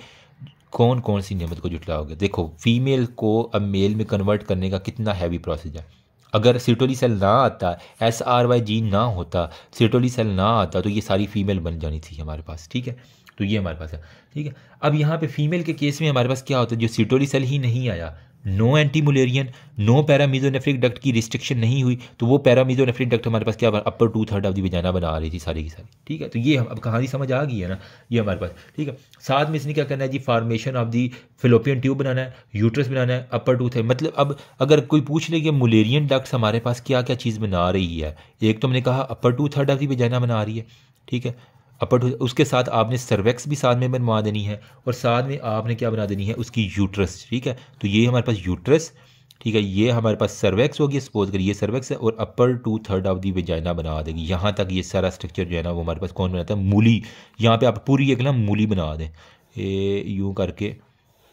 कौन कौन सी नेमत को जुटलाओगे। देखो फीमेल को अब मेल में कन्वर्ट करने का कितना हैवी प्रोसेस है। अगर सिर्टोली सेल ना आता, SRY जीन ना होता, सिर्टोली सेल ना आता, तो ये सारी फीमेल बन जानी थी हमारे पास, ठीक है। तो ये हमारे पास है, ठीक है। अब यहाँ पे फीमेल के केस में हमारे पास क्या होता है, जो सिर्टोली सेल ही नहीं आया, no anti Mullerian, no paramesonephric duct की रिस्ट्रिक्शन नहीं हुई, तो वो पैरामीजोनेफ्रिक डक्ट हमारे पास क्या अपर 2/3 ऑफ दी वजाइना बना रही थी सारी की सारी, ठीक है। तो ये अब कहानी समझ आ गई है ना, ये हमारे पास, ठीक है। साथ में इसने क्या करना है जी, formation of the fallopian tube बनाना है, यूट्रस बनाना है, अपर टूथ है। मतलब अब अगर कोई पूछ ले कि मुलेरियन डक्ट्स हमारे पास क्या क्या चीज़ बना रही है, एक तो हमने कहा अपर 2/3 ऑफ दी वजाइना बना रही है, ठीक है। अपर उसके साथ आपने सर्वेक्स भी साथ में बनवा देनी है, और साथ में आपने क्या बना देनी है, उसकी यूट्रस, ठीक है। तो ये हमारे पास यूट्रस, ठीक है, ये हमारे पास सर्वेक्स होगी, सपोज करिए ये सर्वेक्स है, और अपर 2/3 ऑफ दी वेजाइना बना देगी। यहाँ तक ये सारा स्ट्रक्चर जो है ना वो हमारे पास कौन बनाता है, मूली। यहाँ पे आप पूरी एक ना मूली बना दें, ये यूँ करके,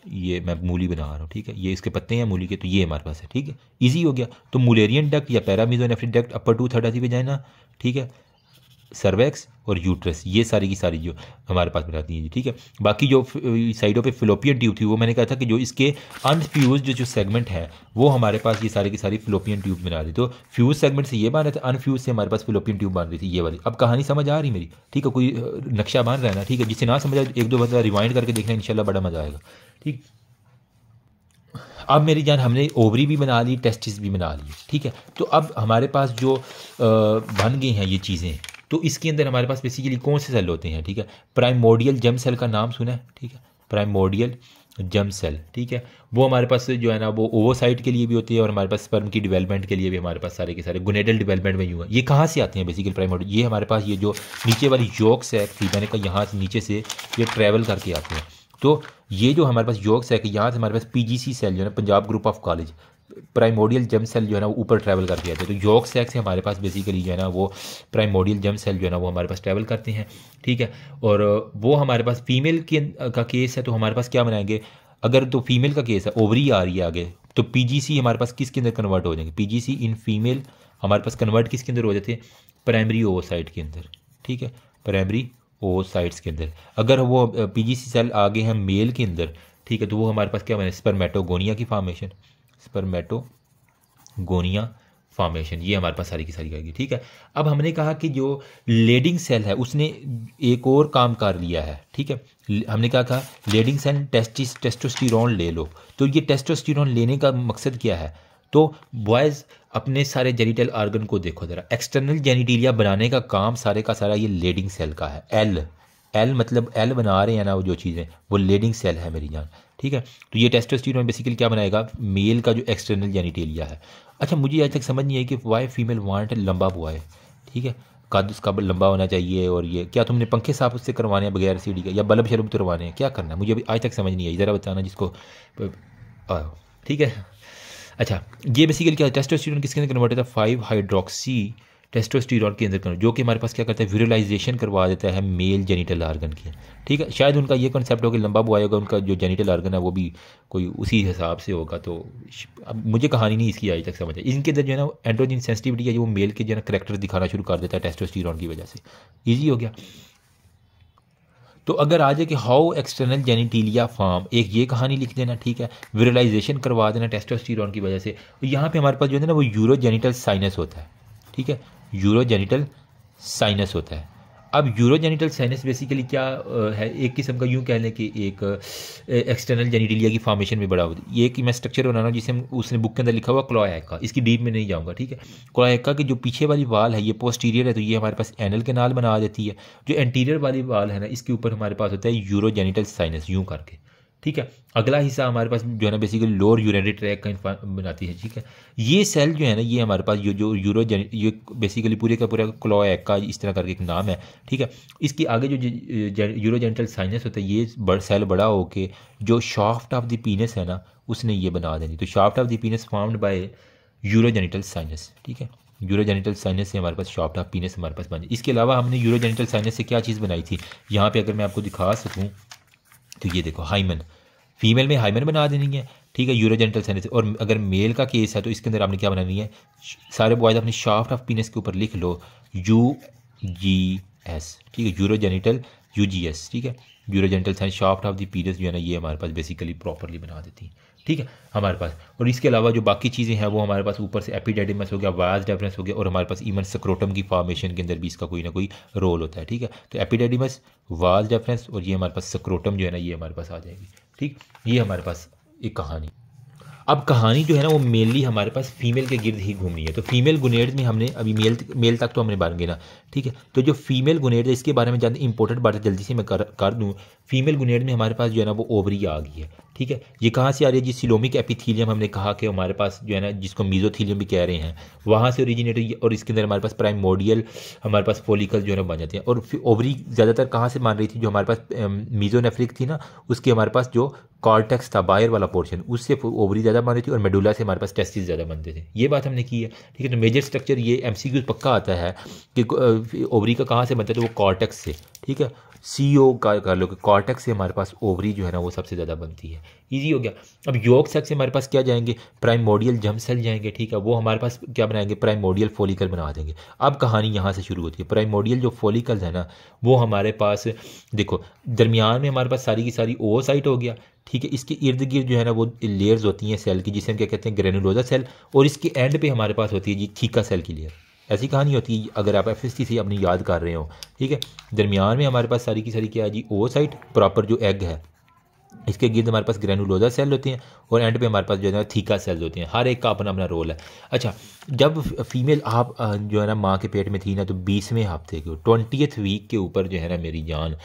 ये मैं मूली बना रहा हूँ, ठीक है। ये इसके पत्ते हैं मूली के, तो ये हमारे पास है, ठीक है, ईजी हो गया। तो मुलेरियन डक्ट या paramesonephric duct upper 2/3 of the vagina, ठीक है, सर्वेक्स और यूट्रस, ये सारी की सारी जो हमारे पास बनाती हैं, ठीक है। बाकी जो साइडों पे फिलोपियन ट्यूब थी, वो मैंने कहा था कि जो इसके अनफ्यूज जो सेगमेंट है वो हमारे पास ये सारी की सारी फिलोपियन ट्यूब बना दी। तो फ्यूज सेगमेंट से ये बन रहे थे, अनफ्यूज से हमारे पास फिलोपियन ट्यूब बन रही थी, ये वाली। अब कहानी समझ आ रही मेरी, ठीक है, कोई नक्शा बन रहा है ना, ठीक है। जिससे ना समझ आए एक दो बार रिवाइंड करके देखना, इंशाल्लाह बड़ा मज़ा आएगा, ठीक। अब मेरी जान हमने ओवरी भी बना ली, टेस्टिस भी बना ली, ठीक है। तो अब हमारे पास जो बन गई हैं ये चीज़ें, तो इसके अंदर हमारे पास बेसिकली कौन से सेल होते हैं, ठीक है। प्राइमोर्डियल जर्म सेल का नाम सुना है, ठीक है, प्राइमोर्डियल जर्म सेल, ठीक है। वो हमारे पास जो है ना वो ओवोसाइट के लिए भी होती है, और हमारे पास स्पर्म की डेवलपमेंट के लिए भी हमारे पास सारे के सारे गोनेडल डेवलपमेंट में यूँ है। ये कहाँ से आते हैं बेसिकली प्राइमोर्डियल, ये हमारे पास ये जो नीचे वाली योग सैक थी, मैंने कहा यहाँ से नीचे से ये ट्रैवल करके आते हैं। तो ये जो हमारे पास योग सैक है, यहाँ से हमारे पास PGC सेल जो है ना, Punjab group of college, primordial germ cell जो है ना वो ऊपर ट्रैवल करके आते हैं। तो योग सैक से हमारे पास बेसिकली जो है ना वो प्राइमोडियल जर्म सेल जो है ना वो हमारे पास ट्रैवल करते हैं, ठीक है। और वो हमारे पास फीमेल का केस है, तो हमारे पास क्या बनाएंगे, अगर तो फीमेल का केस है, ओवरी आ रही है आगे, तो PGC हमारे पास किसके अंदर कन्वर्ट हो जाएंगे, PGC इन फीमेल हमारे पास कन्वर्ट किसके अंदर हो जाते हैं, प्राइमरी ओवोसाइट के अंदर, ठीक है, प्राइमरी ओवोसाइट्स के अंदर। अगर वो PGC सेल आगे हैं मेल के अंदर, ठीक है, तो वो हमारे पास क्या बने, स्पर्मेटोगोनिया की फॉर्मेशन, स्पर्मेटोगोनिया फॉर्मेशन, ये हमारे पास सारी की सारी आएगी, ठीक है। अब हमने कहा कि जो लेडिंग सेल है उसने एक और काम कर लिया है, ठीक है। हमने कहा था लेडिंग सेल टेस्टोस्टेरोन ले लो। तो ये टेस्टोस्टेरोन लेने का मकसद क्या है, तो बॉयज़ अपने सारे जेनिटल आर्गन को देखो ज़रा, एक्सटर्नल जेनिटिलिया बनाने का काम सारे का सारा ये लेडिंग सेल का है। एल मतलब एल बना रहे हैं ना वो जो चीज़ें, वो लेडिंग सेल है मेरी जान, ठीक है। तो ये टेस्टोस्टेरोन बेसिकली क्या बनाएगा, मेल का जो एक्सटर्नल जेनिटेलिया है। अच्छा मुझे आज तक समझ नहीं आई कि वाई फीमेल वांट लंबा बॉय, ठीक है। कद उसका लंबा होना चाहिए, और ये क्या तुमने पंखे साफ उससे करवाने हैं बगैर सीढ़ी का, या बल्ब शल्ब तुरवाने हैं, क्या करना है मुझे अभी आज तक समझ नहीं आई, ज़रा बताना जिसको ठीक है। अच्छा, ये बेसिकली क्या है, टेस्टोस्टेरोन किसके अंदर कन्वर्ट होता है, 5 हाइड्रोक्सी टेस्टोस्टेरोन के अंदर जो कि हमारे पास क्या करता है, विजुअलाइजेशन करवा देता है मेल जेनिटल आर्गन की। ठीक है, शायद उनका ये कॉन्सेप्ट हो कि लंबा बुआ होगा उनका जो जेनिटल आर्गन है वो भी कोई उसी हिसाब से होगा। तो अब मुझे कहानी नहीं इसकी आज तक समझ है। इनके अंदर जो है ना एंड्रोजन सेंसिटिविटी है, जो वो मेल के जो है ना करेक्टर दिखाना शुरू कर देता है टेस्टोस्टेरोन की वजह से। ईजी हो गया। तो अगर आ जाए कि हाउ एक्सटर्नल जेनिटिलिया फॉर्म, एक ये कहानी लिख देना, ठीक है, विजुअलाइजेशन करवा देना टेस्टोस्टेरोन की वजह से। यहाँ पे हमारे पास जो है ना वो यूरोजेनिटल साइनस होता है। ठीक है, यूरोजेनिटल साइनस होता है। अब यूरोजेनिटल साइनस बेसिकली क्या है, एक किस्म का यूँ कह लें कि एक एक्सटर्नल जेनिटिलिया की फॉर्मेशन में बड़ा होता है। ये कि मैं स्ट्रक्चर बनाना जिसे उसने बुक के अंदर लिखा हुआ क्लोएका, इसकी डीप में नहीं जाऊँगा। ठीक है, क्लोएका की जो पीछे वाली वाल है ये पोस्टीरियर है, तो ये हमारे पास एनल कैनाल बना देती है। जो एंटीरियर वाली वाल है ना इसके ऊपर हमारे पास होता है यूरोजेनिटल साइनस, यूँ करके। ठीक है, अगला हिस्सा हमारे पास जो है ना बेसिकली लोअर यूरिनरी ट्रैक का बनाती है। ठीक है, ये सेल जो है ना ये हमारे पास जो ये बेसिकली पूरे का पूरा क्लोएका इस तरह करके एक नाम है। ठीक है, इसके आगे जो यूरोजेनिटल साइनस होता है ये सेल बड़ा होके जो शाफ्ट ऑफ द पीनस है ना उसने ये बना देनी। तो shaft of the पीनस formed by urogenital sinus. ठीक है, यूरोजेनिटल साइनस से हमारे पास शाफ्ट ऑफ पीनस हमारे पास बनी। इसके अलावा हमने यूरोजेनिटल साइनस से क्या चीज़ बनाई थी, यहाँ पे अगर मैं आपको दिखा सकूँ तो ये देखो हाइमन, फीमेल में हाइमन बना देनी है। ठीक है, यूरोजेनिटल साइनस। और अगर मेल का केस है तो इसके अंदर आपने क्या बनानी है, सारे बॉयज अपनी शाफ्ट ऑफ पीनस के ऊपर लिख लो UGS। ठीक है, यूरोजेनिटल UGS। ठीक है, urogenital sinus shaft of the पीनस जो है ना ये हमारे पास बेसिकली प्रॉपरली बना देती है। ठीक है हमारे पास। और इसके अलावा जो बाकी चीज़ें हैं वो हमारे पास ऊपर से एपिडेडिमस हो गया, वास डेफरेंस हो गया, और हमारे पास इवन स्क्रोटम की फॉर्मेशन के अंदर भी इसका कोई ना कोई रोल होता है। ठीक है, तो एपिडेडिमस, वास डेफरेंस और ये हमारे पास स्क्रोटम जो है ना ये हमारे पास आ जाएगी। ठीक, ये हमारे पास एक कहानी। अब कहानी जो है ना वो मेनली हमारे पास फीमेल के गिर्द ही घूमनी है। तो फीमेल गुनेड्स में हमने अभी मेल तक तो हमने बात गिना। ठीक है, तो जो फीमेल गुनेड है इसके बारे में ज़्यादा इंपॉर्टेंट बात जल्दी से मैं कर दूँ। फीमेल गुनेड में हमारे पास जो है ना वो ओवरी आ गई है। ठीक है, ये कहाँ से आ रही है जी, सिलोमिक एपिथीलियम हमने कहा कि हमारे पास जो है ना जिसको मीजोथीलियम भी कह रहे हैं वहाँ से ओरिजिनेट, और इसके अंदर हमारे पास प्राइमोडियल हमारे पास फोलिकल जो है ना बन जाते हैं। और ओवरी ज़्यादातर कहाँ से मान रही थी, जो हमारे पास मीजोनेफ्रिक थी ना उसके हमारे पास जो कॉर्टेक्स था बाहर वाला पोर्शन उससे ओवरी ज़्यादा बन रही थी, और मेडुला से हमारे पास टेस्टिस ज़्यादा बनते थे। ये बात हमने की है। ठीक है, तो मेजर स्ट्रक्चर ये MCQ पक्का आता है कि ओवरी का कहाँ से बनता है, तो वो कॉर्टेक्स से। ठीक है, CO का कर लो कि कॉर्टेक्स से हमारे पास ओवरी जो है ना वो सबसे ज़्यादा बनती है। ईजी हो गया। अब योग सेक्स से हमारे पास क्या जाएंगे, प्राइमोडियल जर्म सेल जाएंगे। ठीक है, वो हमारे पास क्या बनाएंगे, प्राइमोडियल फोलिकल बना देंगे। अब कहानी यहाँ से शुरू होती है। प्राइमोडियल जो फोलिकल्स है ना वो हमारे पास देखो दरमियान में हमारे पास सारी की सारी ओवोसाइट हो गया। ठीक है, इसके इर्द गिर्द जो है ना वो लेयर्स होती हैं सेल की, जिसे हम क्या कहते हैं ग्रेनुलोजा सेल, और इसके एंड पे हमारे पास होती है जी थीका सेल की लेयर। ऐसी कहानी होती है अगर आप FST से अपनी याद कर रहे हो। ठीक है, दरमियान में हमारे पास सारी की सारी क्या है जी ओवोसाइट प्रॉपर जो एग है, इसके गिर्द हमारे पास ग्रेनुलोजा सेल होते हैं, और एंड पे हमारे पास जो है ना थीका सेल्स होते हैं। हर एक का अपना अपना रोल है। अच्छा, जब फीमेल आप जो है ना माँ के पेट में थी ना तो 20वें हफ्ते के 20th वीक के ऊपर जो है ना मेरी जान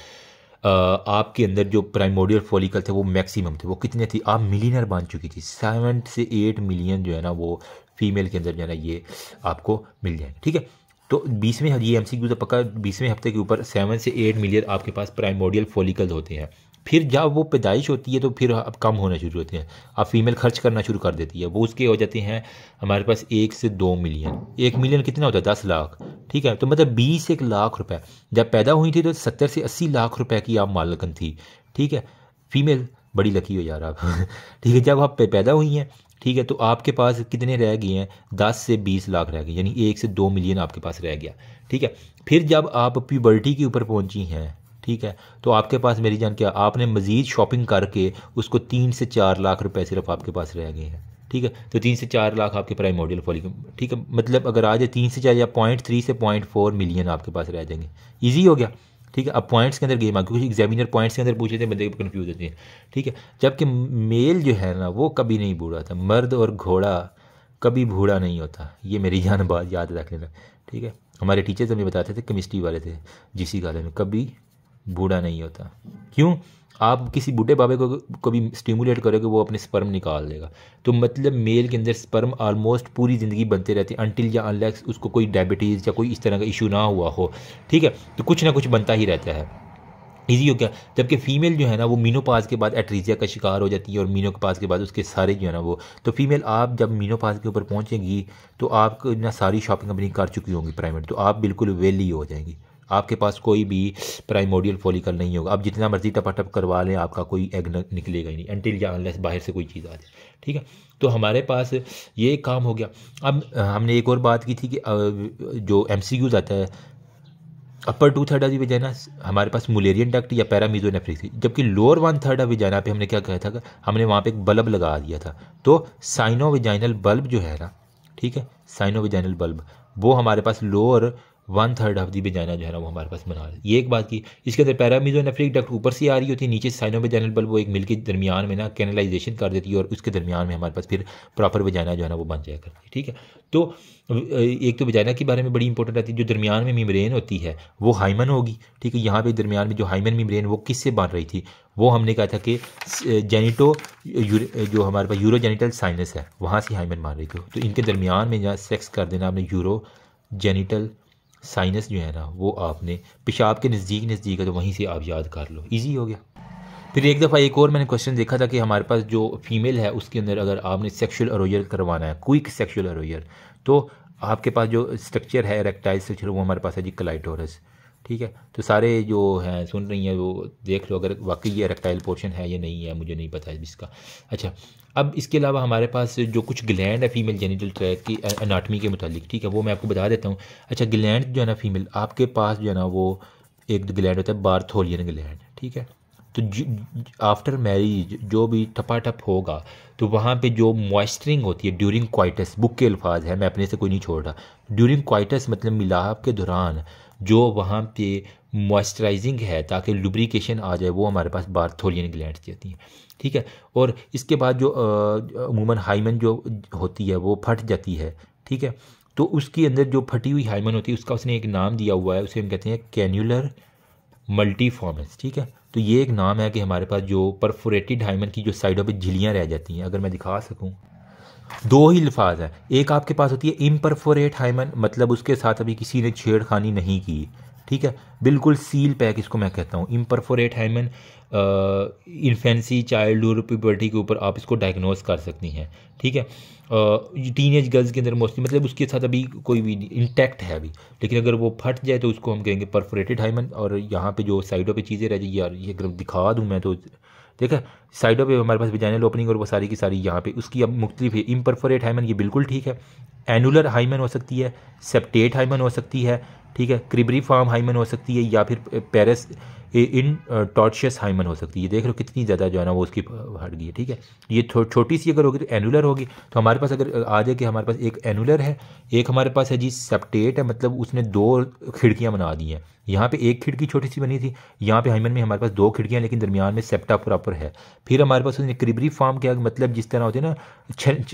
आपके अंदर जो प्राइमोडियल फॉलिकल थे वो मैक्सिमम थे। वो कितने थी, आप मिलियनर बन चुकी थी। 7 से 8 मिलियन जो है ना वो फीमेल के अंदर जो है ना ये आपको मिल जाएंगे। ठीक है, तो 20वें ये MCQ तो पक्का 20वें हफ्ते के ऊपर 7 से 8 मिलियन आपके पास प्राइमोडियल फॉलिकल होते हैं। फिर जब वो पैदाइश होती है तो फिर अब कम होना शुरू होते हैं। अब फीमेल खर्च करना शुरू कर देती है, वो उसके हो जाते हैं हमारे पास 1 से 2 मिलियन। 1 मिलियन कितना होता है, 10 लाख। ठीक है, तो मतलब 20 लाख रुपए। जब पैदा हुई थी तो 70 से 80 लाख रुपए की आप मालकन थी। ठीक है, फीमेल बड़ी लकी हो यार आप ठीक है, जब आप पैदा हुई हैं ठीक है तो आपके पास कितने रह गए हैं, 10 से 20 लाख रह गए, यानी 1 से 2 मिलियन आपके पास रह गया। ठीक है, फिर जब आप प्यूबर्टी के ऊपर पहुंची हैं ठीक है तो आपके पास मेरी जान क्या आपने मज़ीद शॉपिंग करके उसको 3 से 4 लाख रुपए सिर्फ आपके पास रह गए हैं। ठीक है, तो 3 से 4 लाख आपके प्राइमोडियल फॉलिकल। ठीक है, मतलब अगर आ जाए 3 से 4 या 0.3 से 0.4 मिलियन आपके पास रह जाएंगे। ईजी हो गया। ठीक है, अब पॉइंट्स के अंदर गेम आ, क्योंकि एग्जामिनर पॉइंट्स के अंदर पूछे थे बंदे कन्फ्यूज होते हैं। ठीक है, जबकि मेल जो है ना वो कभी नहीं बूढ़ा था, मर्द और घोड़ा कभी बूढ़ा नहीं होता। ये मेरी जान बात याद रख लेना। ठीक है, हमारे टीचर्स हमें बताते थे, केमिस्ट्री वाले थे, जिसी कॉलेज में, कभी बूढ़ा नहीं होता। क्यों? आप किसी बूढ़े बाबे को भी स्टिमुलेट करोगे वो अपने स्पर्म निकाल देगा। तो मतलब मेल के अंदर स्पर्म ऑलमोस्ट पूरी ज़िंदगी बनते रहते हैं अनटिल या अनलेस उसको कोई डायबिटीज़ या कोई इस तरह का इशू ना हुआ हो, ठीक है। तो कुछ ना कुछ बनता ही रहता है, ईजी हो गया। जबकि फ़ीमेल जो है ना वो मीनोपाज के बाद एट्रीजिया का शिकार हो जाती है, और मीनोपाज के बाद उसके सारे जो है ना वो, तो फीमेल आप जब मीनोपाज के ऊपर पहुंचेगी तो आप ना सारी शॉपिंग अपनी कर चुकी होंगी प्राइमेट, तो आप बिल्कुल वेली हो जाएंगी। आपके पास कोई भी प्राइमोडियल फॉलिकल नहीं होगा। आप जितना मर्जी टपाटप करवा लें आपका कोई एग निकलेगा ही नहीं अनटिल या अनलेस बाहर से कोई चीज़ आ जाए, ठीक है। तो हमारे पास ये काम हो गया। अब हमने एक और बात की थी कि जो MCQs आता है, अपर 2/3 ऑफ द विजाइना हमारे पास मुलेरियन डक्ट या पैरामीजोनेफ्रिक थी, जबकि लोअर 1/3 ऑफ विजाइना पे हमने क्या कहा था, हमने वहाँ पे एक बल्ब लगा दिया था। तो साइनो विजाइनल बल्ब जो है ना, ठीक है, साइनो विजाइनल बल्ब वो हमारे पास लोअर 1/3 ऑफ दी विजाइना जो है ना वो हमारे पास बना रही है। ये एक बात की। इसके अंदर पैरामीजोनेफ्रिक डक्ट ऊपर से आ रही होती है, नीचे साइनो विजाइनल बल्ब वो एक मिल के दरमियान में ना कैनलाइजेशन कर देती है, और उसके दरमियान में हमारे पास फिर प्रॉपर विजाइना जो है ना वो बन जाया करती है, ठीक है। तो एक तो विजाइना के बारे में बड़ी इंपॉर्टेंट आती है, जो दरमियान में मेम्ब्रेन होती है वो हाइमन होगी, ठीक है। यहाँ पे दरमियान में जो हाइमन मेम्ब्रेन वो किससे बन रही थी, वो हमने कहा था कि जेनिटो जो हमारे पास यूरोजेनिटल साइनस है वहाँ से हाइमन बन रही थी। तो इनके दरमियान में जहाँ सेक्स कर देना आपने, यूरोजेनिटल साइनस जो है ना वो आपने पेशाब के नज़दीक नज़दीक है, तो वहीं से आप याद कर लो, इजी हो गया। फिर एक दफ़ा एक और मैंने क्वेश्चन देखा था कि हमारे पास जो फीमेल है उसके अंदर अगर आपने सेक्सुअल अरोजल करवाना है, क्विक सेक्सुअल अरोजल, तो आपके पास जो स्ट्रक्चर है इरेक्टाइल स्ट्रक्चर वो हमारे पास है जी क्लाइटोरस, ठीक है। तो सारे जो हैं सुन रही हैं वो देख लो अगर वाकई ये इरेक्टाइल पोर्शन है या नहीं है, मुझे नहीं पता है इसका। अच्छा, अब इसके अलावा हमारे पास जो कुछ ग्लैंड है फीमेल जेनिटल ट्रैक्ट की एनाटमी के मुतालिक, ठीक है, वो मैं आपको बता देता हूँ। अच्छा, ग्लैंड जो है ना फीमेल आपके पास जो है ना वो एक ग्लैंड होता है बार्थोलियन ग्लैंड, ठीक है। तो आफ्टर मैरिज जो भी टपाटप होगा तो वहाँ पे जो मॉइस्चरिंग होती है ड्यूरिंग क्वाइटस, बुक के अल्फाज है, मैं अपने से कोई नहीं छोड़ रहा, ड्यूरिंग क्वाइटस मतलब मिलाप के दौरान जो वहाँ पे मॉइस्चराइजिंग है ताकि लुब्रिकेशन आ जाए, वो हमारे पास बार्थोलियन ग्लैंड्स होती हैं, ठीक है। और इसके बाद जो अमूमन हाइमन जो होती है वो फट जाती है, ठीक है। तो उसके अंदर जो फटी हुई हाइमन होती है उसका उसने एक नाम दिया हुआ है, उसे हम कहते हैं कैन्युलर मल्टीफॉर्मस, ठीक है। तो ये एक नाम है कि हमारे पास जो परफोरेटेड हाइमन की जो साइडों पे झिल्लियाँ रह जाती हैं, अगर मैं दिखा सकूं, दो ही अल्फाज हैं। एक आपके पास होती है इम्परफोरेट हाइमन, मतलब उसके साथ अभी किसी ने छेड़खानी नहीं की, ठीक है, बिल्कुल सील पैक इसको मैं कहता हूँ imperforate hymen. Infancy childhood puberty के ऊपर आप इसको डायग्नोस कर सकती हैं, ठीक है। टीनेज गर्ल्स के अंदर मोस्टली मतलब उसके साथ अभी कोई भी इंटैक्ट है अभी, लेकिन अगर वो फट जाए तो उसको हम कहेंगे परफोरेटेड हाइमन। और यहाँ पे जो साइडों पे चीज़ें रह जाएगी, यार ये अगर दिखा दूँ मैं तो देखा, साइडों पे हमारे पास विजाइनल ओपनिंग और वो सारी की सारी यहाँ पे उसकी अब मुख्तलिफ है। इम्परफोरेट हाइमन ये बिल्कुल ठीक है, एनुलर हाइमन हो सकती है, सेप्टेट हाइमन हो सकती है, ठीक है, क्रिबरीफॉर्म हाइमन हो सकती है, या फिर पेरिस इन टॉर्शियस हाइमन हो सकती है। देख लो कितनी ज़्यादा जो है ना वो उसकी हट गई है, ठीक है। ये छोटी सी अगर होगी तो एनुलर होगी। तो हमारे पास अगर आ जाए कि हमारे पास एक एनुलर है, एक हमारे पास है जी सेप्टेट है, मतलब उसने दो खिड़कियाँ बना दी हैं। यहाँ पे एक खिड़की छोटी सी बनी थी, यहाँ पे हाइमन में हमारे पास दो खिड़कियाँ, लेकिन दरमियान में सेप्टा प्रॉपर है। फिर हमारे पास उसने क्रिबरी फॉर्म क्या मतलब जिस तरह होती है ना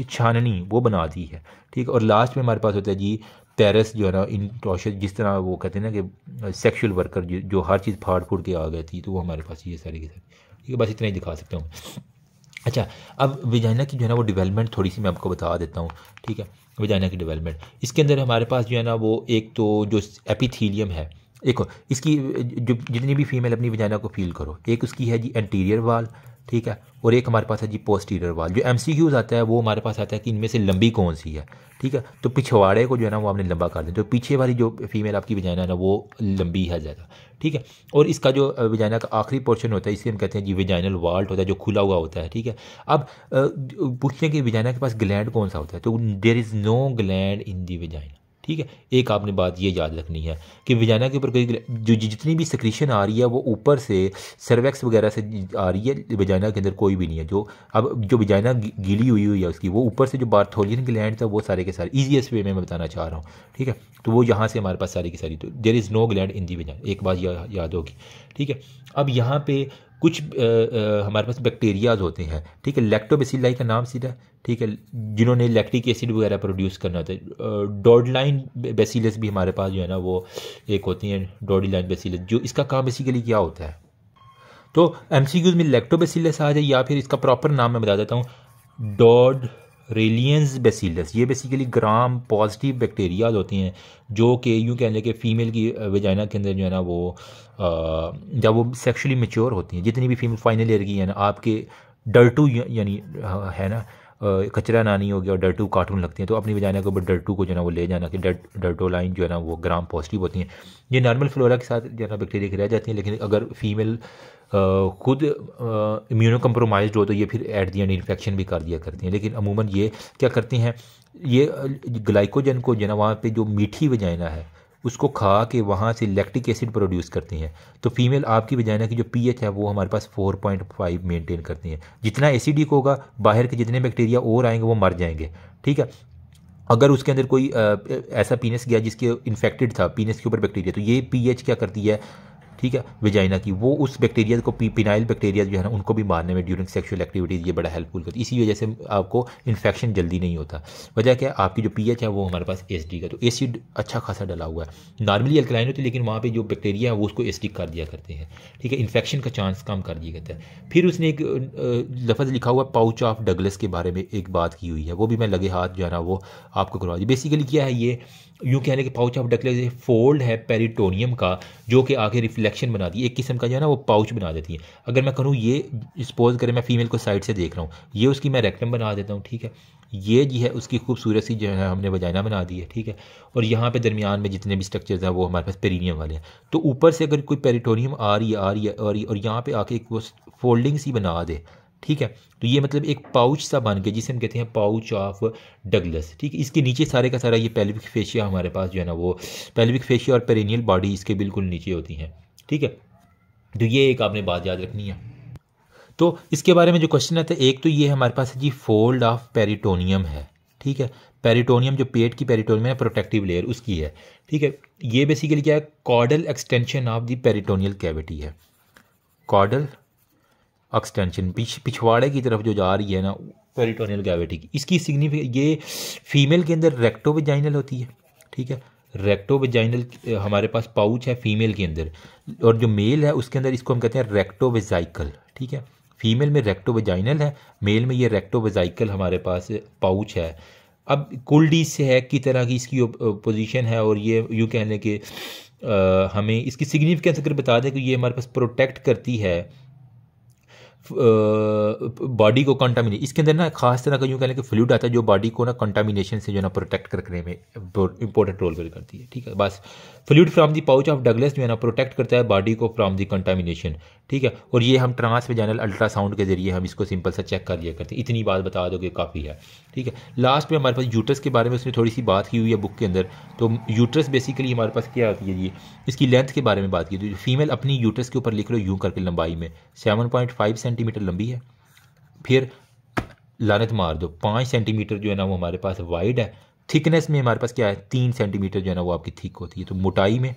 छाननी, वो बना दी है, ठीक है। और लास्ट में हमारे पास होता है जी पेरिस जो है ना इन टॉर्शियस, जिस तरह वो कहते हैं ना कि सेक्सुअल वर्कर जो हर चीज़ फाड़ फूड़ के आ गई थी, तो वो हमारे पास ये सारी की सारी, ठीक है। बस इतना ही दिखा सकता हूँ। अच्छा, अब विजाइना की जो है ना वो डेवलपमेंट थोड़ी सी मैं आपको बता देता हूँ, ठीक है। विजाइना की डेवलपमेंट, इसके अंदर हमारे पास जो है ना वो एक तो जो एपिथीलियम है, एक इसकी जो जितनी भी फीमेल अपनी विजाइना को फील करो, एक उसकी है जी एंटीरियर वाल, ठीक है, और एक हमारे पास है जी पोस्टीरियर वाल। जो MCQs आता है वो हमारे पास आता है कि इनमें से लंबी कौन सी है, ठीक है। तो पिछवाड़े को जो है ना वो आपने लंबा कर दें, तो पीछे वाली जो फीमेल आपकी विजाइना है ना वो लंबी है ज़्यादा, ठीक है। और इसका जो विजाइना का आखिरी पोर्शन होता है इसे हम कहते हैं जी विजाइनल वाल्ट होता है, जो खुला हुआ होता है, ठीक है। अब पूछते हैं कि विजाइना के पास ग्लैंड कौन सा होता है, तो there is no gland in the vagina, ठीक है। एक आपने बात ये याद रखनी है कि विजाइना के ऊपर कोई जो जितनी भी सिक्रीशन आ रही है वो ऊपर से सर्वेक्स वगैरह से आ रही है, विजाइना के अंदर कोई भी नहीं है। जो अब जो विजाइना गीली हुई है उसकी, वो ऊपर से जो बार्थोलियन ग्लैंड था वो सारे के सारे ईजीएस्ट वे में मैं बताना चाह रहा हूँ, ठीक है। तो वो यहाँ से हमारे पास सारी की सारी, तो there is no gland in the vagina, एक बात याद होगी, ठीक है। अब यहाँ पे कुछ हमारे पास बैक्टीरियाज होते हैं, ठीक है, लैक्टोबैसिलाई का नाम सीधा, ठीक है, जिन्होंने लैक्टिक एसिड वगैरह प्रोड्यूस करना होता है। डॉडलाइन बेसिलस भी हमारे पास जो है ना वो एक होती हैं, डॉडलाइन बेसिलस, जो इसका काम बेसिकली क्या होता है, तो एमसीक्यूज में लैक्टोबैसिलस आ जाए, या फिर इसका प्रॉपर नाम मैं बता देता हूँ, डॉडरेलियंस बैसिलस। ये बेसिकली ग्राम पॉजिटिव बैक्टीरियाज होती हैं जो कि यूँ कह लें कि फ़ीमेल की वेजाइना के अंदर जो है ना वो जब वो सेक्सुअली मैच्योर होती हैं, जितनी भी फीमेल फाइनल ईयर की है ना, आपके डर्टू यानी है ना कचरा नानी हो गया और डर्टू कार्टून लगती हैं, तो अपनी वजाना के ऊपर डर्टू को जो है ना वो ले जाना कि डर्टोलाइन जो है ना वो ग्राम पॉजिटिव होती हैं। ये नॉर्मल फ्लोरा के साथ जो है ना बैक्टीरिया की रह जाती हैं, लेकिन अगर फीमेल खुद इम्यूनो कम्प्रोमाइज्ड हो तो ये फिर एट दी एंड इन्फेक्शन भी कर दिया करती हैं। लेकिन अमूमन ये क्या करती हैं, ये ग्लाइकोजन को जो है ना वहाँ पे जो मीठी वजाइना है उसको खा के वहाँ से लैक्टिक एसिड प्रोड्यूस करती हैं। तो फीमेल आपकी वजाइना की जो पीएच है वो हमारे पास 4.5 मेंटेन करती हैं। जितना एसिडिक होगा बाहर के जितने बैक्टीरिया और आएंगे वो मर जाएंगे, ठीक है। अगर उसके अंदर कोई ऐसा पीनस गया जिसके इन्फेक्टेड था पीनस के ऊपर बैक्टीरिया, तो ये पीएच क्या करती है, ठीक है, वेजाइना की, वो उस बैक्टीरिया को पिनाइल बैक्टीरिया जो है ना उनको भी मारने में ड्यूरिंग सेक्सुअल एक्टिविटीज़ ये बड़ा हेल्पफुल करती है। इसी वजह से आपको इन्फेक्शन जल्दी नहीं होता। वजह क्या है, आपकी जो पीएच है वो हमारे पास एसिडिक है, तो एसिड अच्छा खासा डला हुआ है। नॉर्मली अल्कलाइन होती है लेकिन वहाँ पे जो बैक्टीरिया है वो उसको एसिडिक कर दिया करते हैं, ठीक है, इन्फेक्शन का चांस कम कर दिया करता है। फिर उसने एक लफ्ज़ लिखा हुआ पाउच ऑफ डगलस के बारे में एक बात की हुई है, वो भी मैं लगे हाथ जो है ना वो आपको करवा दी। बेसिकली क्या है, ये यूँ कहने के पाउच ऑफ डगलस फोल्ड है पेरिटोनियम का जो कि आगे रिफ्लेक्शन बनाती है, एक किस्म का जो है ना वो पाउच बना देती है। अगर मैं करूँ ये सपोज करें मैं फीमेल को साइड से देख रहा हूँ, ये उसकी मैं रेक्टम बना देता हूँ, ठीक है, ये जी है उसकी खूबसूरत सी जो है हमने वजाइना बना दी है, ठीक है, और यहाँ पे दरमियान में जितने भी स्ट्रक्चर्स हैं वो हमारे पास पेरिनियम वाले हैं। तो ऊपर से अगर कोई पेरिटोनियम आ रही है और यहाँ पे आके एक वो फोल्डिंग सी बना दे, ठीक है, तो ये मतलब एक पाउच सा बन के जिसे हम कहते हैं पाउच ऑफ डगलस, ठीक है। इसके नीचे सारे का सारा ये पेल्विक फेशिया हमारे पास जो है ना वो पेल्विक फेशिया और पेरिनियल बॉडी इसके बिल्कुल नीचे होती हैं, ठीक है। तो ये एक आपने बात याद रखनी है। तो इसके बारे में जो क्वेश्चन आता है, एक तो ये हमारे पास जी फोल्ड ऑफ पेरिटोनियम है, ठीक है, पेरिटोनियम जो पेट की पेरिटोनियम है प्रोटेक्टिव लेयर उसकी है, ठीक है। ये बेसिकली क्या है, caudal extension of the peritoneal cavity है, कॉर्डल एक्सटेंशन पिछवाड़े की तरफ जो जा रही है ना पेरिटोनियल कैविटी की। इसकी सिग्निफिकेंस ये फीमेल के अंदर रेक्टो वेजाइनल होती है, ठीक है, रेक्टो वेजाइनल हमारे पास पाउच है फीमेल के अंदर, और जो मेल है उसके अंदर इसको हम कहते हैं रेक्टो वेजाइकल, ठीक है। फीमेल में रेक्टो वेजाइनल है, मेल में ये रेक्टो वेजाइकल हमारे पास पाउच है। अब कुल्डी से है की तरह की इसकी पोजीशन है, और ये यूँ कहने के हमें इसकी सिग्निफिकेंस अगर बता दें कि ये हमारे पास प्रोटेक्ट करती है बॉडी को कंटामिनेट, इसके अंदर ना खास तरह का यूँ कहने के फ्लूइड आता है जो बॉडी को ना कंटामिनेशन से जो है ना प्रोटेक्ट करने में इंपॉर्टेंट रोल प्ले करती है, ठीक है। बस fluid from the pouch of Douglas जो है ना प्रोटेक्ट करता है बॉडी को फ्रॉम दी कंटामिनेशन, ठीक है। और ये हम ट्रांस वेजाइनल अल्ट्रासाउंड के जरिए हम इसको सिंपल सा चेक कर लिया करते हैं। इतनी बात बता दोगे काफ़ी है, ठीक है। लास्ट में हमारे पास यूट्रस के बारे में उसने थोड़ी सी बात की हुई है बुक के अंदर। तो यूट्रस बेसिकली हमारे पास क्या होती है जी, इसकी लेंथ के बारे में बात की। तो फीमेल अपनी यूट्रस के ऊपर लिख लो यूँ करके लंबाई में 7.5 सेंटीमीटर लंबी है, फिर लानत मार दो 5 सेंटीमीटर जो है ना वो हमारे पास वाइड है, थिकनेस में हमारे पास क्या है 3 सेंटीमीटर जो है ना वो आपकी थिक होती है। तो मोटाई में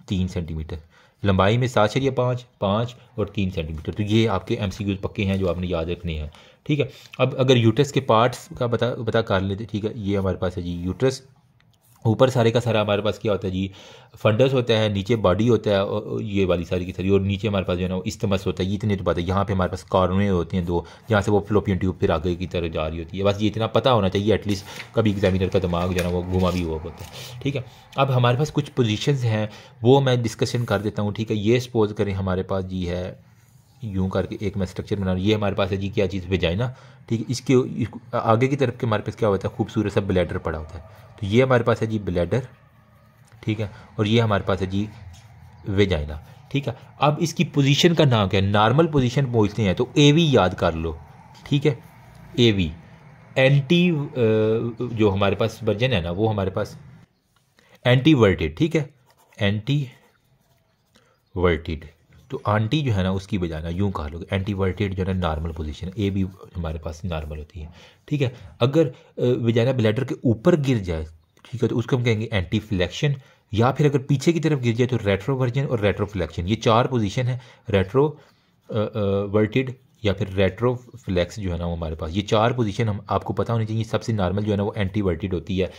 3 सेंटीमीटर, लंबाई में 7.5 5 और 3 सेंटीमीटर। तो ये आपके एमसीक्यूज पक्के हैं जो आपने याद रखने हैं, ठीक है। अब अगर यूट्रस के पार्ट्स का बता कर लेते, ठीक है। ये हमारे पास है जी यूट्रस, ऊपर सारे का सारा हमारे पास क्या होता है जी फंडस होता है, नीचे बॉडी होता है और ये वाली सारी की सारी, और नीचे हमारे पास जो है ना इस्टमस होता है। ये इतने तो पता है। यहाँ पे हमारे पास कॉर्नर होते हैं दो, जहाँ से वो फ्लोपियन ट्यूब फिर आगे की तरफ जा रही होती है। बस ये इतना पता होना चाहिए एटलीस्ट, कभी एग्जामिनर का दिमाग जो है ना वो घुमा भी हुआ होता है, ठीक है। अब हमारे पास कुछ पोजीशंस हैं वो मैं डिस्कशन कर देता हूँ, ठीक है। ये सपोज करें हमारे पास जी है यूँ करके एक मैं स्ट्रक्चर बना रहा हूँ, ये हमारे पास है जी क्या चीज़ वेजाइना, ठीक है। इसके आगे की तरफ के हमारे पास क्या होता है खूबसूरत सा ब्लैडर पड़ा होता है। तो ये हमारे पास है जी ब्लैडर, ठीक है, और ये हमारे पास है जी वेजाइना, ठीक है। अब इसकी पोजीशन का नाम क्या है, नॉर्मल पोजीशन पूछते हैं तो एवी याद कर लो, ठीक है। एवी एंटी जो हमारे पास वर्जन है ना वो हमारे पास एंटीवर्टेड, ठीक है, एंटीवर्टेड। तो आंटी जो है ना उसकी बजाना यूँ कहा लोगे, एंटीवर्टेड जो है ना नॉर्मल पोजीशन, ए भी हमारे पास नॉर्मल होती है, ठीक है। अगर वजाना ब्लैडर के ऊपर गिर जाए, ठीक है, तो उसको हम कहेंगे एंटी फ्लेक्शन, या फिर अगर पीछे की तरफ गिर जाए तो रेट्रोवर्जन और रेट्रोफ्लेक्शन। ये 4 पोजीशन है, रेट्रो वर्टेड या फिर रेट्रोफ्लेक्स जो है ना वो हमारे पास, ये 4 पोजीशन हम आपको पता होनी चाहिए। सबसे नॉर्मल जो है ना वो एंटीवर्टेड होती है,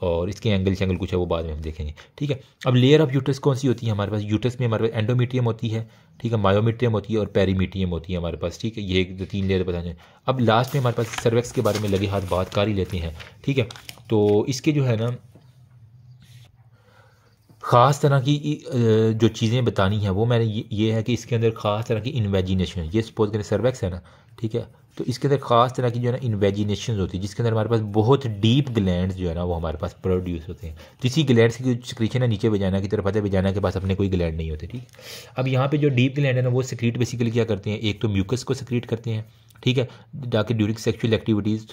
और इसके एंगल कुछ है वो बाद में हम देखेंगे, ठीक है। अब लेयर ऑफ यूट्रस कौन सी होती है हमारे पास? यूट्रस में हमारे पास एंडोमीट्रियम होती है, ठीक है, मायोमीट्रियम होती है और पेरीमीट्रियम होती है हमारे पास, ठीक है। ये 3 लेयर बताने। अब लास्ट में हमारे पास सर्वेक्स के बारे में लगे हाथ बात कर ही लेते हैं, ठीक है। तो इसके जो है ना ख़ास तरह की जो चीज़ें बतानी है वो मैंने ये है कि इसके अंदर ख़ास तरह की इन्वेजिनेशन, ये सपोज करें सर्वेक्स है ना, ठीक है, तो इसके अंदर ख़ास तरह की जो है ना इन्वेजिनेशन होती है, जिसके अंदर हमारे पास बहुत डीप ग्लैंड्स जो है ना वो हमारे पास प्रोड्यूस होते हैं। तो इसी ग्लैंड्स की सिक्रीशन है नीचे वजाना की तरफ आता है, वजाना के पास अपने कोई ग्लैंड नहीं होते, ठीक है। अब यहाँ पे जो डीप ग्लैंड है ना वो सिक्रीट बेसिकली क्या करते हैं, एक तो म्यूकस को सिक्रीट करते हैं, ठीक है, ताकि ड्यूरिंग सेक्सुअल एक्टिविटीज़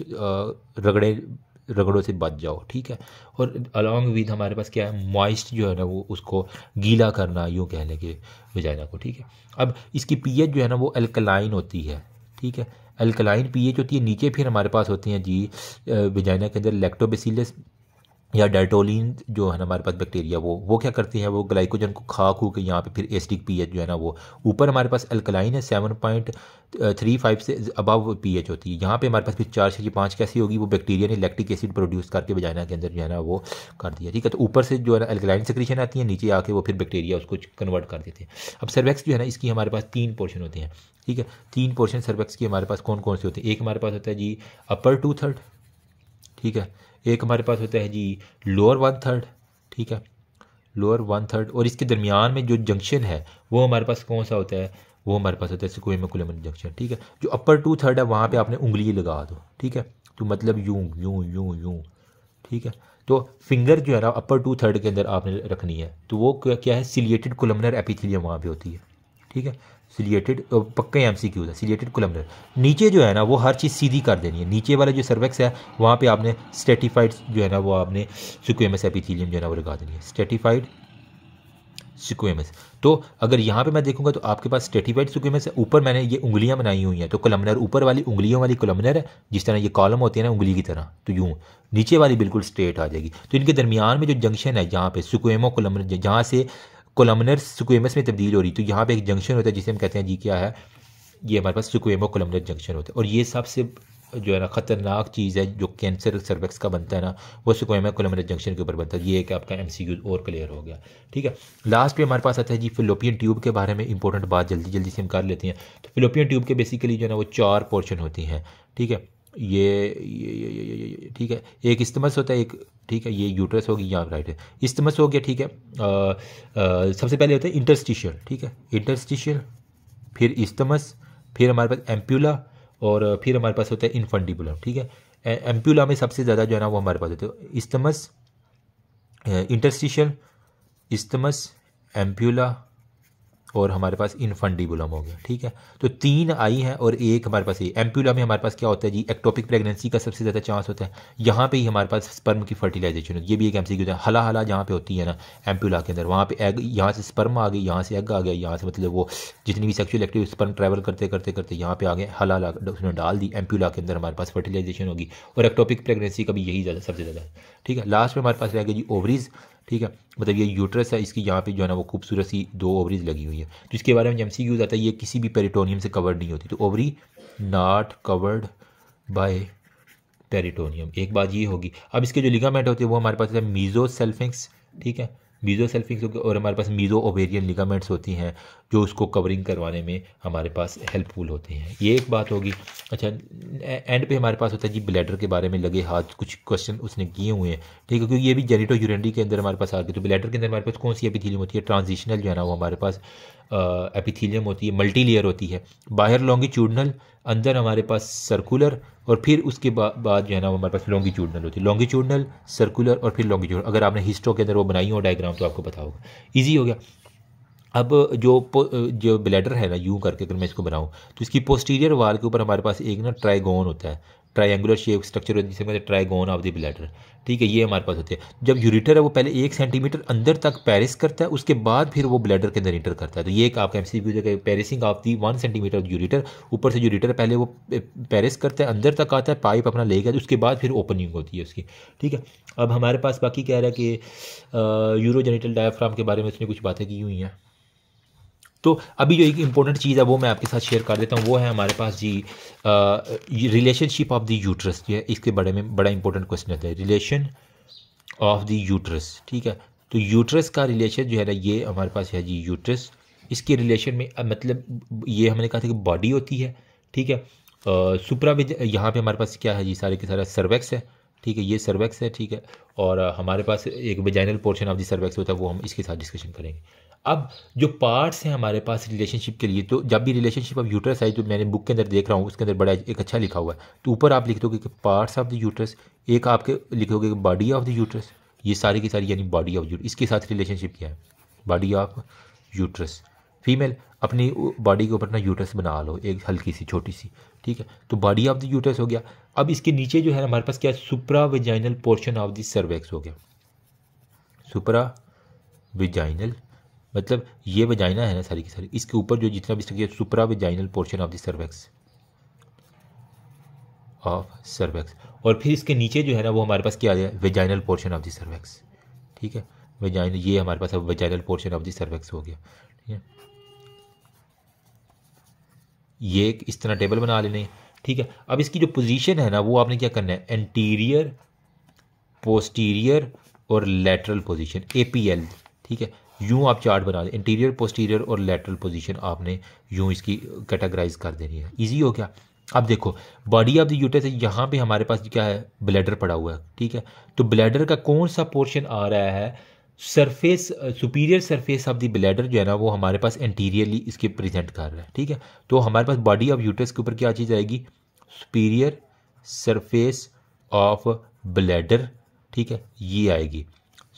रगड़ों से बच जाओ, ठीक है। और अलॉन्ग विद हमारे पास क्या है, मॉइस्ट जो है ना वो उसको गीला करना, यूँ कह लें कि वजाइना को, ठीक है। अब इसकी पीएच जो है ना वो अल्कलाइन होती है, ठीक है, अल्कलाइन पीएच होती है। नीचे फिर हमारे पास होती हैं जी वजाइना के अंदर लैक्टोबैसिलस या डायटोलिन जो है ना हमारे पास बैक्टीरिया, वो क्या करते हैं, वो ग्लाइकोजन को खा खू के यहाँ पे फिर एसिडिक पीएच जो है ना वो ऊपर हमारे पास अल्कलाइन है 7.35 से अबव पीएच होती है। यहाँ पे हमारे पास फिर 4 से 5 कैसी होगी, वो बैक्टीरिया ने लैक्टिक एसिड प्रोड्यूस करके वजाइना के अंदर जो है ना वो कर दिया, ठीक है। तो ऊपर से जो है ना अल्कलाइन सेक्रेशन आती है, नीचे आके वो फिर बैक्टीरिया उसको कन्वर्ट कर देते हैं। अब सर्वेक्स जो है ना इसकी हमारे पास 3 पोर्शन होते हैं, ठीक है। 3 पोर्शन सर्वेक्स की हमारे पास कौन कौन से होते हैं? एक हमारे पास होता है जी अपर 2/3, ठीक है। एक हमारे पास होता है जी लोअर 1/3, ठीक है, लोअर 1/3। और इसके दरमियान में जो जंक्शन है वो हमारे पास कौन सा होता है, वो हमारे पास होता है स्क्वेमोकुलमन जंक्शन, ठीक है। जो अपर 2/3 है वहाँ पे आपने उंगली लगा दो, ठीक है, तो मतलब यूं यूं यूं यूं, ठीक है। तो फिंगर जो है ना अपर 2/3 के अंदर आपने रखनी है, तो वो क्या है, सिलिएटेड कोलमनर एपिथेलियम वहाँ पे होती है, ठीक है, सिलिएटेड, पक्का एमसीक्यू है, सिलिएटेड कोलमनर। नीचे जो है ना वो हर चीज़ सीधी कर देनी है, नीचे वाला जो सर्वेक्स है वहाँ पे आपने स्ट्रेटिफाइड जो है ना वो आपने स्क्वेमस एपिथेलियम जो है ना वो लगा देनी है, स्ट्रेटिफाइड स्क्वेमस। तो अगर यहाँ पे मैं देखूंगा तो आपके पास स्ट्रेटिफाइड स्क्वेमस है, ऊपर मैंने ये उंगलियां बनाई हुई हैं, तो कोलमनर ऊपर वाली उंगलियों वाली कोलमनर है, जिस तरह ये कॉलम होती है ना उंगली की तरह, तो यूँ नीचे वाली बिल्कुल स्ट्रेट आ जाएगी। तो इनके दरमियान में जो जंक्शन है जहाँ पे स्क्वेमो कोलमनर, जहाँ से कोलमनर स्क्वेमस में तब्दील हो रही, तो यहाँ पे एक जंक्शन होता है जिसे हम कहते हैं जी क्या है, ये हमारे पास स्क्वेमो कोलमनर जंक्शन होता है। और ये सबसे जो है ना ख़तरनाक चीज़ है जो कैंसर सर्वेक्स का बनता है ना, वो स्क्वेमो कोलमनर जंक्शन के ऊपर बनता है। ये एक आपका एमसीक्यू और क्लियर हो गया, ठीक है। लास्ट पे हमारे पास आता है जी फिलोपियन ट्यूब के बारे में इंपॉर्टेंट बात जल्दी जल्दी से हम कर लेते हैं। तो फिलोपियन ट्यूब के बेसिकली जो है ना वो 4 पोर्शन होती हैं, ठीक है। ये ठीक है, एक इस्टमस होता है, एक, ठीक है, ये यूट्रस होगी, यहाँ राइट है, इस्टमस हो गया, ठीक है। सबसे पहले होता है इंटरस्टिशियल, ठीक है, इंटरस्टिशियल, फिर इस्टमस, फिर हमारे पास एम्प्यूला, और फिर हमारे पास होता है इनफंडिबुलम, ठीक है। एम्प्यूला में सबसे ज़्यादा जो है ना वो हमारे पास होता है इस्टमस, इंटरस्टिशियल, इस्टमस, एम्प्यूला और हमारे पास इनफंडिबुलम हो गया, ठीक है। तो 3 आई हैं और एक हमारे पास ये एम्प्यूला में हमारे पास क्या होता है जी, एक्टोपिक प्रेगनेंसी का सबसे ज़्यादा चांस होता है, यहाँ पे ही हमारे पास स्पर्म की फर्टिलाइजेशन होती है। ये भी एक एमसीक्यू होता है, हला हला जहाँ पे होती है ना एम्प्यूला के अंदर, वहाँ पे एग, यहाँ से स्पर्म आ गई, यहाँ से एग आ गया, यहाँ से मतलब वो जितनी भी सेक्शुअल एक्टिव स्पर्म ट्रैवल करते करते करते यहाँ पे आ गए, हला हला उसने डाल दी, एम्प्यूला के अंदर हमारे पास फर्टिलाइजेशन होगी। और एक्टोपिक प्रेगनेंसी का भी यही ज़्यादा सबसे ज़्यादा है, ठीक है। लास्ट में हमारे पास रह गया जी ओवरीज, ठीक है, मतलब ये यूट्रस है, इसकी यहाँ पे जो है ना वो खूबसूरत सी 2 ओवरीज लगी हुई है। तो इसके बारे में एमसीक्यू यूज़ आता है, ये किसी भी पेरिटोनियम से कवर्ड नहीं होती, तो ovary not covered by peritoneum, एक बात ये होगी। अब इसके जो लिगामेंट होते हैं वो हमारे पास है मीजोसेल्फिंक्स, ठीक है, मीजोसेल्फिंक्स, और हमारे पास मीजो ओवेरियन लिगामेंट्स होती हैं जो उसको कवरिंग करवाने में हमारे पास हेल्पफुल होते हैं, ये एक बात होगी। अच्छा, एंड पे हमारे पास होता है जी ब्लैडर के बारे में लगे हाथ कुछ क्वेश्चन उसने किए हुए हैं, ठीक है, क्योंकि ये भी जेनिटो यूरिनरी के अंदर हमारे पास आ गए। तो ब्लैडर के अंदर हमारे पास कौन सी एपिथेलियम होती है, ट्रांजिशनल जो है ना वो हमारे पास एपिथेलियम होती है, मल्टी लेयर होती है, बाहर लॉन्गिट्यूडनल, अंदर हमारे पास सर्कुलर, और फिर उसके बाद जो है ना वो हमारे पास लॉन्गिट्यूडनल होती है, लॉन्गिट्यूडनल, सर्कुलर और फिर लॉन्गिट्यूडनल। अगर आपने हिस्टो के अंदर वो बनाई हो डायग्राम तो आपको पता होगा, ईजी हो गया। अब जो ब्लैडर है ना यूं करके अगर मैं इसको बनाऊं तो इसकी पोस्टीरियर वाल के ऊपर हमारे पास एक ना ट्राइगोन होता है, ट्रायंगुलर शेप स्ट्रक्चर होता है जिसे कहते हैं ट्राइगोन ऑफ द ब्लैडर, ठीक है, ये हमारे पास होते हैं। जब यूरिटर है वो पहले 1 सेंटीमीटर अंदर तक पैरिस करता है, उसके बाद फिर वो ब्लैडर के अंदर इंटर करता है। तो ये एक आपका एमसीक्यू है, पैरिसिंग ऑफ दी 1 सेंटीमीटर यूरिटर, ऊपर से यूरिटर पहले वो पैरिस करता है, अंदर तक आता है, पाइप अपना लेगा, उसके बाद फिर ओपनिंग होती है उसकी, ठीक है। अब हमारे पास बाकी कह रहा है कि यूरोजेनिटल डायफ्राम के बारे में उसने कुछ बातें की हुई हैं। तो अभी जो एक इम्पोर्टेंट चीज़ है वो मैं आपके साथ शेयर कर देता हूँ, वो है हमारे पास जी रिलेशनशिप ऑफ द यूट्रस, जो है इसके बारे में बड़ा इंपॉर्टेंट क्वेश्चन है, रिलेशन ऑफ द यूट्रस, ठीक है। तो यूट्रस का रिलेशन जो है ना, ये हमारे पास है जी यूट्रस। इसके रिलेशन में मतलब ये हमने कहा था कि बॉडी होती है, ठीक है। सुप्रा यहाँ पे हमारे पास क्या है जी, सारे के सारा सर्वेक्स है, ठीक है, ये सर्वेक्स है, ठीक है। और हमारे पास एक vaginal portion of the cervix होता है, वो हम इसके साथ डिस्कशन करेंगे। अब जो पार्ट्स हैं हमारे पास रिलेशनशिप के लिए, तो जब भी रिलेशनशिप ऑफ यूट्रस आई, तो मैंने बुक के अंदर देख रहा हूँ, उसके अंदर बड़ा एक अच्छा लिखा हुआ है। तो ऊपर आप लिख दोगे कि पार्ट्स ऑफ द यूट्रस, एक आपके लिखोगे बॉडी ऑफ द यूट्रस, ये सारी की सारी यानी बॉडी ऑफ यूट्रस। इसके साथ रिलेशनशिप क्या है, बॉडी ऑफ यूट्रस। फीमेल अपनी बॉडी के ऊपर ना यूट्रस बना लो, एक हल्की सी छोटी सी, ठीक है। तो बॉडी ऑफ द यूट्रस हो गया। अब इसके नीचे जो है हमारे पास क्या है, supra vaginal portion of the cervix हो गया। सुप्रा वेजाइनल मतलब ये वजाइना है ना सारी की सारी, इसके ऊपर जो जितना भी structure, supra vaginal portion of the cervix, of cervix. और फिर इसके नीचे जो है ना वो हमारे पास क्या आ गया, vaginal portion of the cervix, ठीक है। वेजाइनल, ये हमारे पास अब vaginal portion of the cervix हो गया, ठीक है। ये इस तरह टेबल बना लेने, ठीक है। अब इसकी जो पोजीशन है ना, वो आपने क्या करना है, एंटीरियर, पोस्टीरियर और लेटरल पोजीशन, APL, ठीक है। यूँ आप चार्ट बना दें, इंटीरियर, पोस्टीरियर और लेटरल पोजीशन आपने यूँ इसकी कैटेगराइज कर देनी है। इजी हो गया। अब देखो बॉडी ऑफ द यूट्रस है, यहाँ पे हमारे पास क्या है, ब्लैडर पड़ा हुआ है, ठीक है। तो ब्लैडर का कौन सा पोर्शन आ रहा है, surface, superior surface of the bladder जो है ना, वो हमारे पास एंटीरियरली इसके प्रेजेंट कर रहा है, ठीक है। तो हमारे पास बॉडी ऑफ यूट्रस के ऊपर क्या चीज़ आएगी, सुपीरियर सरफेस ऑफ ब्लैडर, ठीक है, ये आएगी।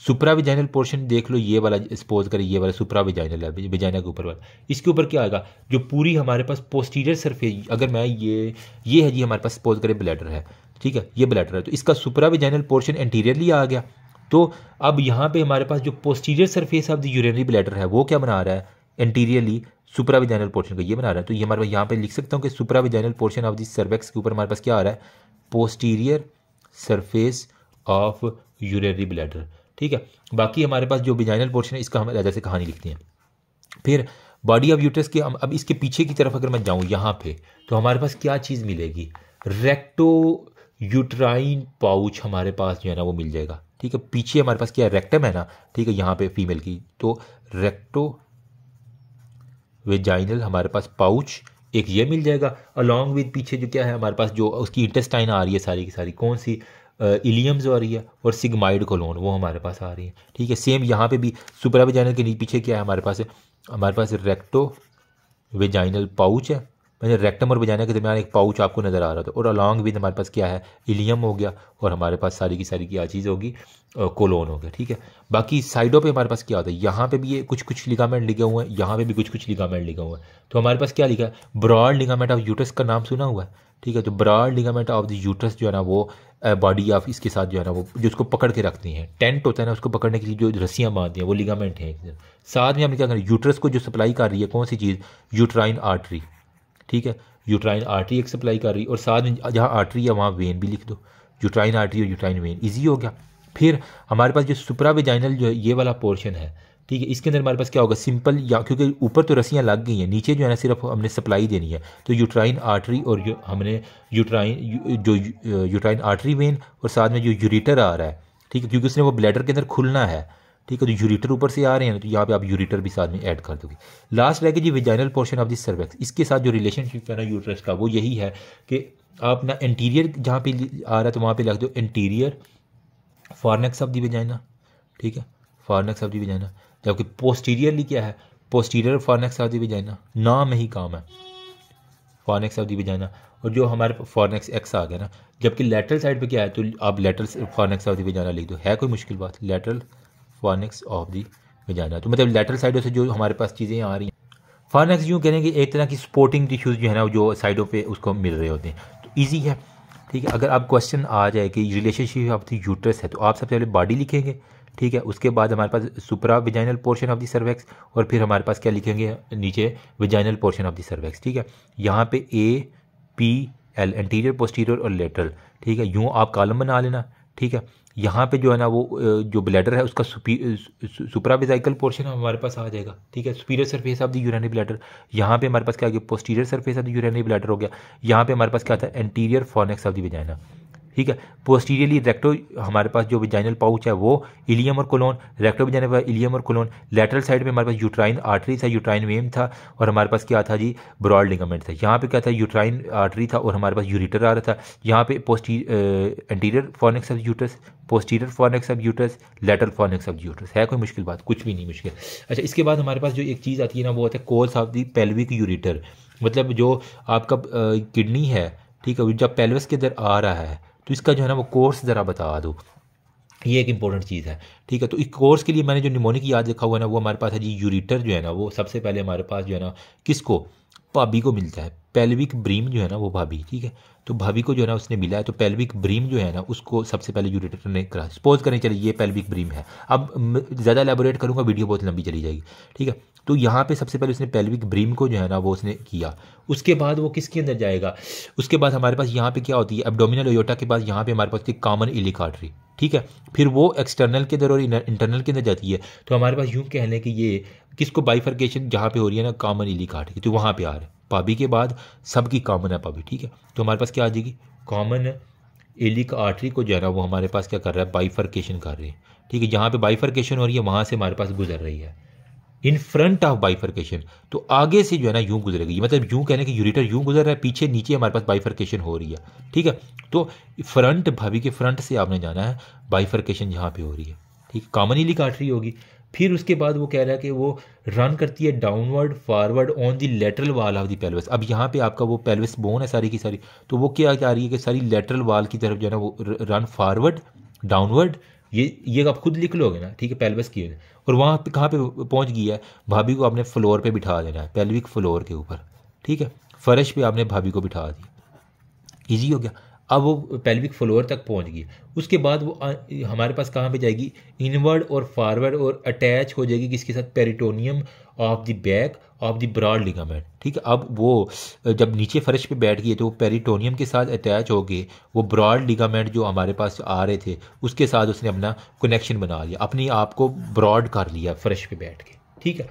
सुप्रा विजाइनल पोर्शन देख लो, ये वाला सपोज करें, ये वाला सुप्रा विजाइनल है, विजाइना के ऊपर वाला। इसके ऊपर क्या आएगा, जो पूरी हमारे पास पोस्टीरियर सरफेस, अगर मैं ये है जी हमारे पास सपोज करें ब्लैडर है, ठीक है, ये ब्लैडर है, तो इसका सुप्रा विजाइनल पोर्शन एंटीरियरली आ गया। तो अब यहाँ पे हमारे पास जो posterior surface of the urinary bladder है, वो क्या बना रहा है, एंटीरियरली सुप्रा विजाइनल पोर्शन को ये बना रहा है। तो ये हमारे पास यहाँ पे लिख सकता हूँ कि supra vaginal portion of the cervix के ऊपर हमारे पास क्या आ रहा है, posterior surface of urinary bladder, ठीक है। बाकी हमारे पास जो विजाइनल पोर्शन है, इसका हम अलग से कहानी लिखते हैं। फिर बॉडी ऑफ यूट्रस के अब इसके पीछे की तरफ अगर मैं जाऊं यहाँ पे, तो हमारे पास क्या चीज़ मिलेगी, रेक्टो यूट्राइन पाउच हमारे पास जो है ना वो मिल जाएगा, ठीक है। पीछे हमारे पास क्या है, रेक्टम है ना, ठीक है, यहाँ पे फीमेल की, तो रेक्टो वेजाइनल हमारे पास पाउच एक ये मिल जाएगा, अलॉन्ग विद पीछे जो क्या है हमारे पास, जो उसकी इंटेस्टाइन आ रही है सारी की सारी, कौन सी, इलियम्स आ रही है, और सिग्माइड कोलोन वो हमारे पास आ रही है, ठीक है। सेम यहाँ पे भी सुप्रा वेजाइनल के पीछे क्या है हमारे पास रेक्टो वेजाइनल पाउच है, मैंने रेक्टम और वेजाइना के दरमियान एक पाउच आपको नज़र आ रहा था, और अलॉन्ग विद हमारे पास क्या है, इलियम हो गया, और हमारे पास सारी की सारी क्या चीज़ होगी, कोलोन हो गया, ठीक है। बाकी साइडों पे हमारे पास क्या होता है, यहाँ पे भी ये कुछ कुछ लिगामेंट लिखे हुए हैं, यहाँ पे भी कुछ कुछ लिगामेंट लिखा हुआ है। तो हमारे पास क्या लिखा है, ब्रॉड लिगामेंट ऑफ यूट्रस का नाम सुना हुआ है, ठीक है। तो broad ligament of the uterus जो है ना, वो बॉडी ऑफ इसके साथ जो है ना, वो जो उसको पकड़ के रखती हैं, टेंट होता है ना, उसको पकड़ने के लिए जो रस्सियाँ बांधती हैं, वो लिगामेंट हैं। साथ में हमने क्या करना, यूट्रस को जो सप्लाई कर रही है कौन सी चीज़, यूट्राइन आर्टरी, ठीक है, यूट्राइन आर्टरी एक सप्लाई कर रही है, और साथ में जहाँ आर्टरी है वहाँ वेन भी लिख दो, यूट्राइन आर्टरी और यूट्राइन वेन, इजी हो गया। फिर हमारे पास जो सुप्रा वेजाइनल जो है ये वाला पोर्शन है, ठीक है, इसके अंदर हमारे पास क्या होगा, सिंपल, या क्योंकि ऊपर तो रस्सियाँ लग गई हैं, नीचे जो है ना सिर्फ हमने सप्लाई देनी है, तो यूट्राइन आर्टरी और हमने यूट्राइन आर्टरी वेन, और साथ में जो यूरिटर आ रहा है, ठीक है, क्योंकि उसने वो ब्लैडर के अंदर खुलना है, ठीक है। तो यूरिटर ऊपर से आ रहे हैं, तो यहाँ पे आप यूरिटर भी साथ में ऐड कर दोगे। लास्ट रह गया जी vaginal portion of this cervix, इसके साथ जो रिलेशनशिप है ना यूट्रस का, वो यही है कि आप ना एंटीरियर जहाँ पे आ रहा है तो वहाँ पे लिख दो anterior Fornax of the vagina, ठीक है, फॉरनेक्स ऑफ दी वेजाइना। जबकि पोस्टीरियरली क्या है, posterior Fornax of the vagina, नाम में ही काम है, फॉरनेक्स ऑफ दी वेजाइना। और जो हमारे फॉरनेक्स एक्स आ गया ना, जबकि लेटरल साइड पे क्या है, तो आप lateral Fornax of the vagina लिख दो, है कोई मुश्किल बात, lateral Fornax of the vagina. तो मतलब लेटरल साइडों से जो हमारे पास चीज़ें आ रही हैं, फॉरनेक्स यूँ कहेंगे एक तरह की सपोर्टिंग टिश्यूज़ जो है ना, जो साइडों पे उसको मिल रहे होते हैं, तो ईजी है, ठीक है। अगर आप क्वेश्चन आ जाए कि रिलेशनशिप ऑफ द यूट्रस है, तो आप सबसे पहले बॉडी लिखेंगे, ठीक है, उसके बाद हमारे पास supra vaginal portion of the cervix, और फिर हमारे पास क्या लिखेंगे नीचे, vaginal portion of the cervix, ठीक है। यहाँ पे APL एंटीरियर, पोस्टीरियर और लेटरल, ठीक है, यूँ आप कॉलम बना लेना, ठीक है। यहाँ पे जो है ना वो जो ब्लैडर है उसका सुप्रा वेजाइकल पोर्शन हमारे पास आ जाएगा, ठीक है, superior surface of the urinary bladder. यहाँ पे हमारे पास क्या आ गया, posterior surface of the urinary bladder हो गया। यहाँ पे हमारे पास क्या था, anterior Fornax of the vagina, ठीक है। पोस्टीरियरली रेक्टो हमारे पास जो विजाइनल पाउच है वो इलियम और कोलोन, रेक्टो विजाइनल इलियम और कोलोन। लेटरल साइड पे हमारे पास यूट्राइन आर्टरी था, यूट्राइन वेम था, और हमारे पास क्या था जी, ब्रॉड लिगामेंट था। यहाँ पे क्या था, यूट्राइन आर्टरी था और हमारे पास यूरिटर आ रहा था। यहाँ पे anterior fornix of uterus, posterior fornix of uterus, lateral fornix of uterus. है कोई मुश्किल बात? कुछ भी नहीं मुश्किल। अच्छा, इसके बाद हमारे पास जो एक चीज़ आती है ना, वो होता है course of the pelvic ureter. मतलब जो आपका किडनी है, ठीक है, जब पेल्विस के अंदर आ रहा है तो इसका जो है ना वो कोर्स ज़रा बता दो, ये एक इंपॉर्टेंट चीज़ है। ठीक है, तो इस कोर्स के लिए मैंने जो निमोनिक याद लिखा हुआ है ना, वो हमारे पास है जी यूरिटर जो है ना, वो सबसे पहले हमारे पास जो है ना किसको, भाभी को मिलता है। पेल्विक ब्रीम जो है ना वो भाभी, ठीक है, तो भाभी को जो है ना उसने मिला है, तो पेल्विक ब्रीम जो है ना उसको सबसे पहले यूरिटर ने करा। सपोज करें चलिए ये पेल्विक ब्रीम है, अब ज़्यादा एलेबोरेट करूँगा वीडियो बहुत लंबी चली जाएगी, ठीक है। तो यहाँ पे सबसे पहले उसने पेल्विक ब्रीम को जो है ना वो उसने किया, उसके बाद वो किसके अंदर जाएगा, उसके बाद हमारे पास यहाँ पे क्या होती है, एब्डोमिनल एयोटा के बाद यहाँ पे हमारे पास कॉमन इलिक आर्टरी, ठीक है, फिर वो एक्सटर्नल के अंदर और इंटरनल के अंदर जाती है। तो हमारे पास यूँ कह लें कि ये किसको बाइफर्केशन जहाँ पे हो रही है ना, कॉमन इलिक आर्टरी, तो वहाँ पे आ रहा है। पाबी के बाद सबकी कॉमन है पाबी, ठीक है, तो हमारे पास क्या आ जाएगी, कॉमन इलिक आर्टरी को जो है ना वो हमारे पास क्या कर रहा है, बाइफर्केशन कर रही है, ठीक है। जहाँ पे बाइफर्केशन हो रही है वहाँ से हमारे पास गुजर रही है इन फ्रंट ऑफ बाइफर्केशन, तो आगे से जो है ना यूं गुजरेगी, मतलब यूं कहने कि यूरिटर यूं गुजर रहा है, पीछे नीचे हमारे पास बाइफर्केशन हो रही है, ठीक है। तो फ्रंट, भाभी के फ्रंट से आपने जाना है, बाइफर्केशन जहाँ पे हो रही है, ठीक है, कॉमन इलिक आर्टरी होगी। फिर उसके बाद वो कह रहा है कि वो रन करती है downward forward on the lateral wall of the pelvis. अब यहाँ पे आपका वो पेल्विस बोन है सारी की सारी, तो वो क्या जा रही है कि सारी लेटरल वाल की तरफ जो है ना वो रन फॉरवर्ड डाउनवर्ड, ये आप खुद लिख लोगे ना, ठीक है, पेल्विस की। और वहाँ पे कहाँ पे पहुँच गई है, भाभी को आपने फ्लोर पे बिठा देना है, पेल्विक फ्लोर के ऊपर, ठीक है, फर्श पे आपने भाभी को बिठा दिया, ईजी हो गया। अब वो पेल्विक फ्लोर तक पहुंच गई, उसके बाद वो हमारे पास कहाँ पे जाएगी, इनवर्ड और फॉरवर्ड, और अटैच हो जाएगी किसके साथ, peritoneum of the back of the broad ligament, ठीक है। अब वो जब नीचे फर्श पे बैठ गई तो वो पेरिटोनियम के साथ अटैच हो गए, वो ब्रॉड लिगामेंट जो हमारे पास आ रहे थे उसके साथ उसने अपना कनेक्शन बना लिया, अपने आप को ब्रॉड कर लिया फर्श पे बैठ के, ठीक है।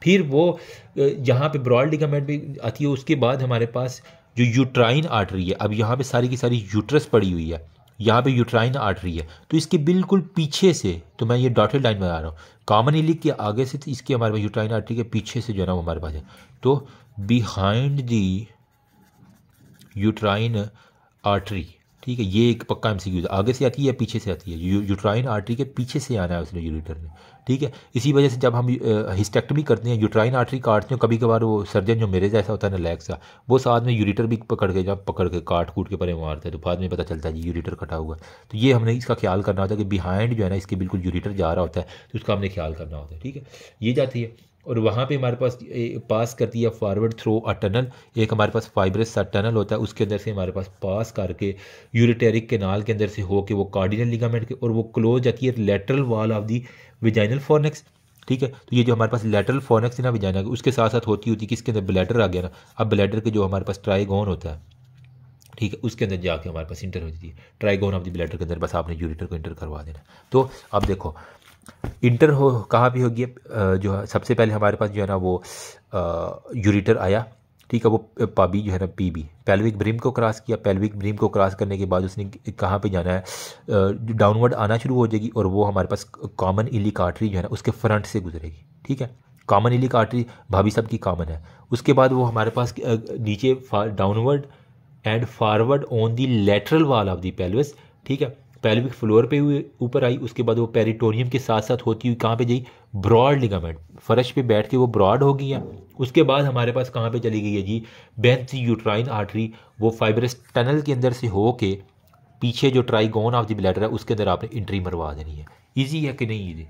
फिर वो जहाँ पे ब्रॉड लिगामेंट भी आती है, उसके बाद हमारे पास जो यूट्राइन आर्टरी है, अब यहाँ पे सारी की सारी यूट्रस पड़ी हुई है, यहाँ पे यूट्राइन आर्टरी है, तो इसके बिल्कुल पीछे से, तो मैं ये डॉटेड लाइन बना रहा हूँ, कॉमन इलिक के आगे से, तो इसके हमारे पास यूट्राइन आर्टरी के पीछे से जो है ना वो हमारे पास है, तो बिहाइंड दी यूट्राइन आर्टरी, ठीक है, ये एक पक्का एमसीक्यू है, आगे से आती है या पीछे से आती है, यूट्राइन आर्टरी के पीछे से आना है उसने यूरिटर ने, ठीक है। इसी वजह से जब हम हिस्टेक्टमी करते हैं, यूट्राइन आर्टरी काटते हैं, कभी कभार वो सर्जन जो मेरे जैसा होता है ना लैग सा, वो साथ में यूरिटर भी पकड़ के, जब पकड़ के काट कूट के परे मारते हैं, तो बाद में पता चलता है जी यूरिटर कटा हुआ है। तो ये हमने इसका ख्याल करना होता है कि बिहाइंड जो है ना इसके बिल्कुल यूरिटर जा रहा होता है, तो उसका हमने ख्याल करना होता है, ठीक है। ये जाती है और वहाँ पे हमारे पास पास करती है फॉरवर्ड थ्रो अ टनल, एक हमारे पास फाइब्रस सा टनल होता है, उसके अंदर से हमारे पास पास करके यूरिटेरिक कैनाल के अंदर से होके वो कार्डिनल लिगामेंट के, और वो क्लोज जाती है lateral wall of the vaginal fornix, ठीक है। तो ये जो हमारे पास लेटरल फॉर्निक्स है ना विजाइना, उसके साथ साथ होती किसके अंदर, ब्लैडर आ गया ना। अब ब्लैडर के जो हमारे पास ट्राइगोन होता है, ठीक है, उसके अंदर जाके हमारे पास इंटर होती है, ट्राइगोन ऑफ द ब्लैडर के अंदर बस आपने यूरिटर को इंटर करवा देना। तो अब देखो इंटर हो कहाँ भी होगी, जो है सबसे पहले हमारे पास जो है ना वो यूरिटर आया, ठीक है, वो पाबी जो है ना पीबी पेल्विक ब्रिम को क्रॉस किया, पेल्विक ब्रिम को क्रॉस करने के बाद उसने कहाँ पे जाना है, डाउनवर्ड आना शुरू हो जाएगी, और वो हमारे पास कॉमन इलिक आर्टरी जो है ना उसके फ्रंट से गुजरेगी, ठीक है, कॉमन इलिक आर्टरी भाभी सब की कॉमन है। उसके बाद वो हमारे पास नीचे downward and forward on the lateral wall of the pelvis, ठीक है, पेल्विक फ्लोर पे हुए ऊपर आई, उसके बाद वो पेरिटोनियम के साथ साथ होती हुई कहाँ पे गई, ब्रॉड लिगामेंट, फर्श पे बैठ के वो ब्रॉड हो गई है। उसके बाद हमारे पास कहाँ पे चली गई है जी, बेंथ यूट्राइन आर्टरी, वो फाइब्रस टनल के अंदर से हो के पीछे जो ट्राइगोन ऑफ द ब्लैडर है उसके अंदर आपने एंट्री मरवा देनी है। ईजी है कि नहीं ईजी?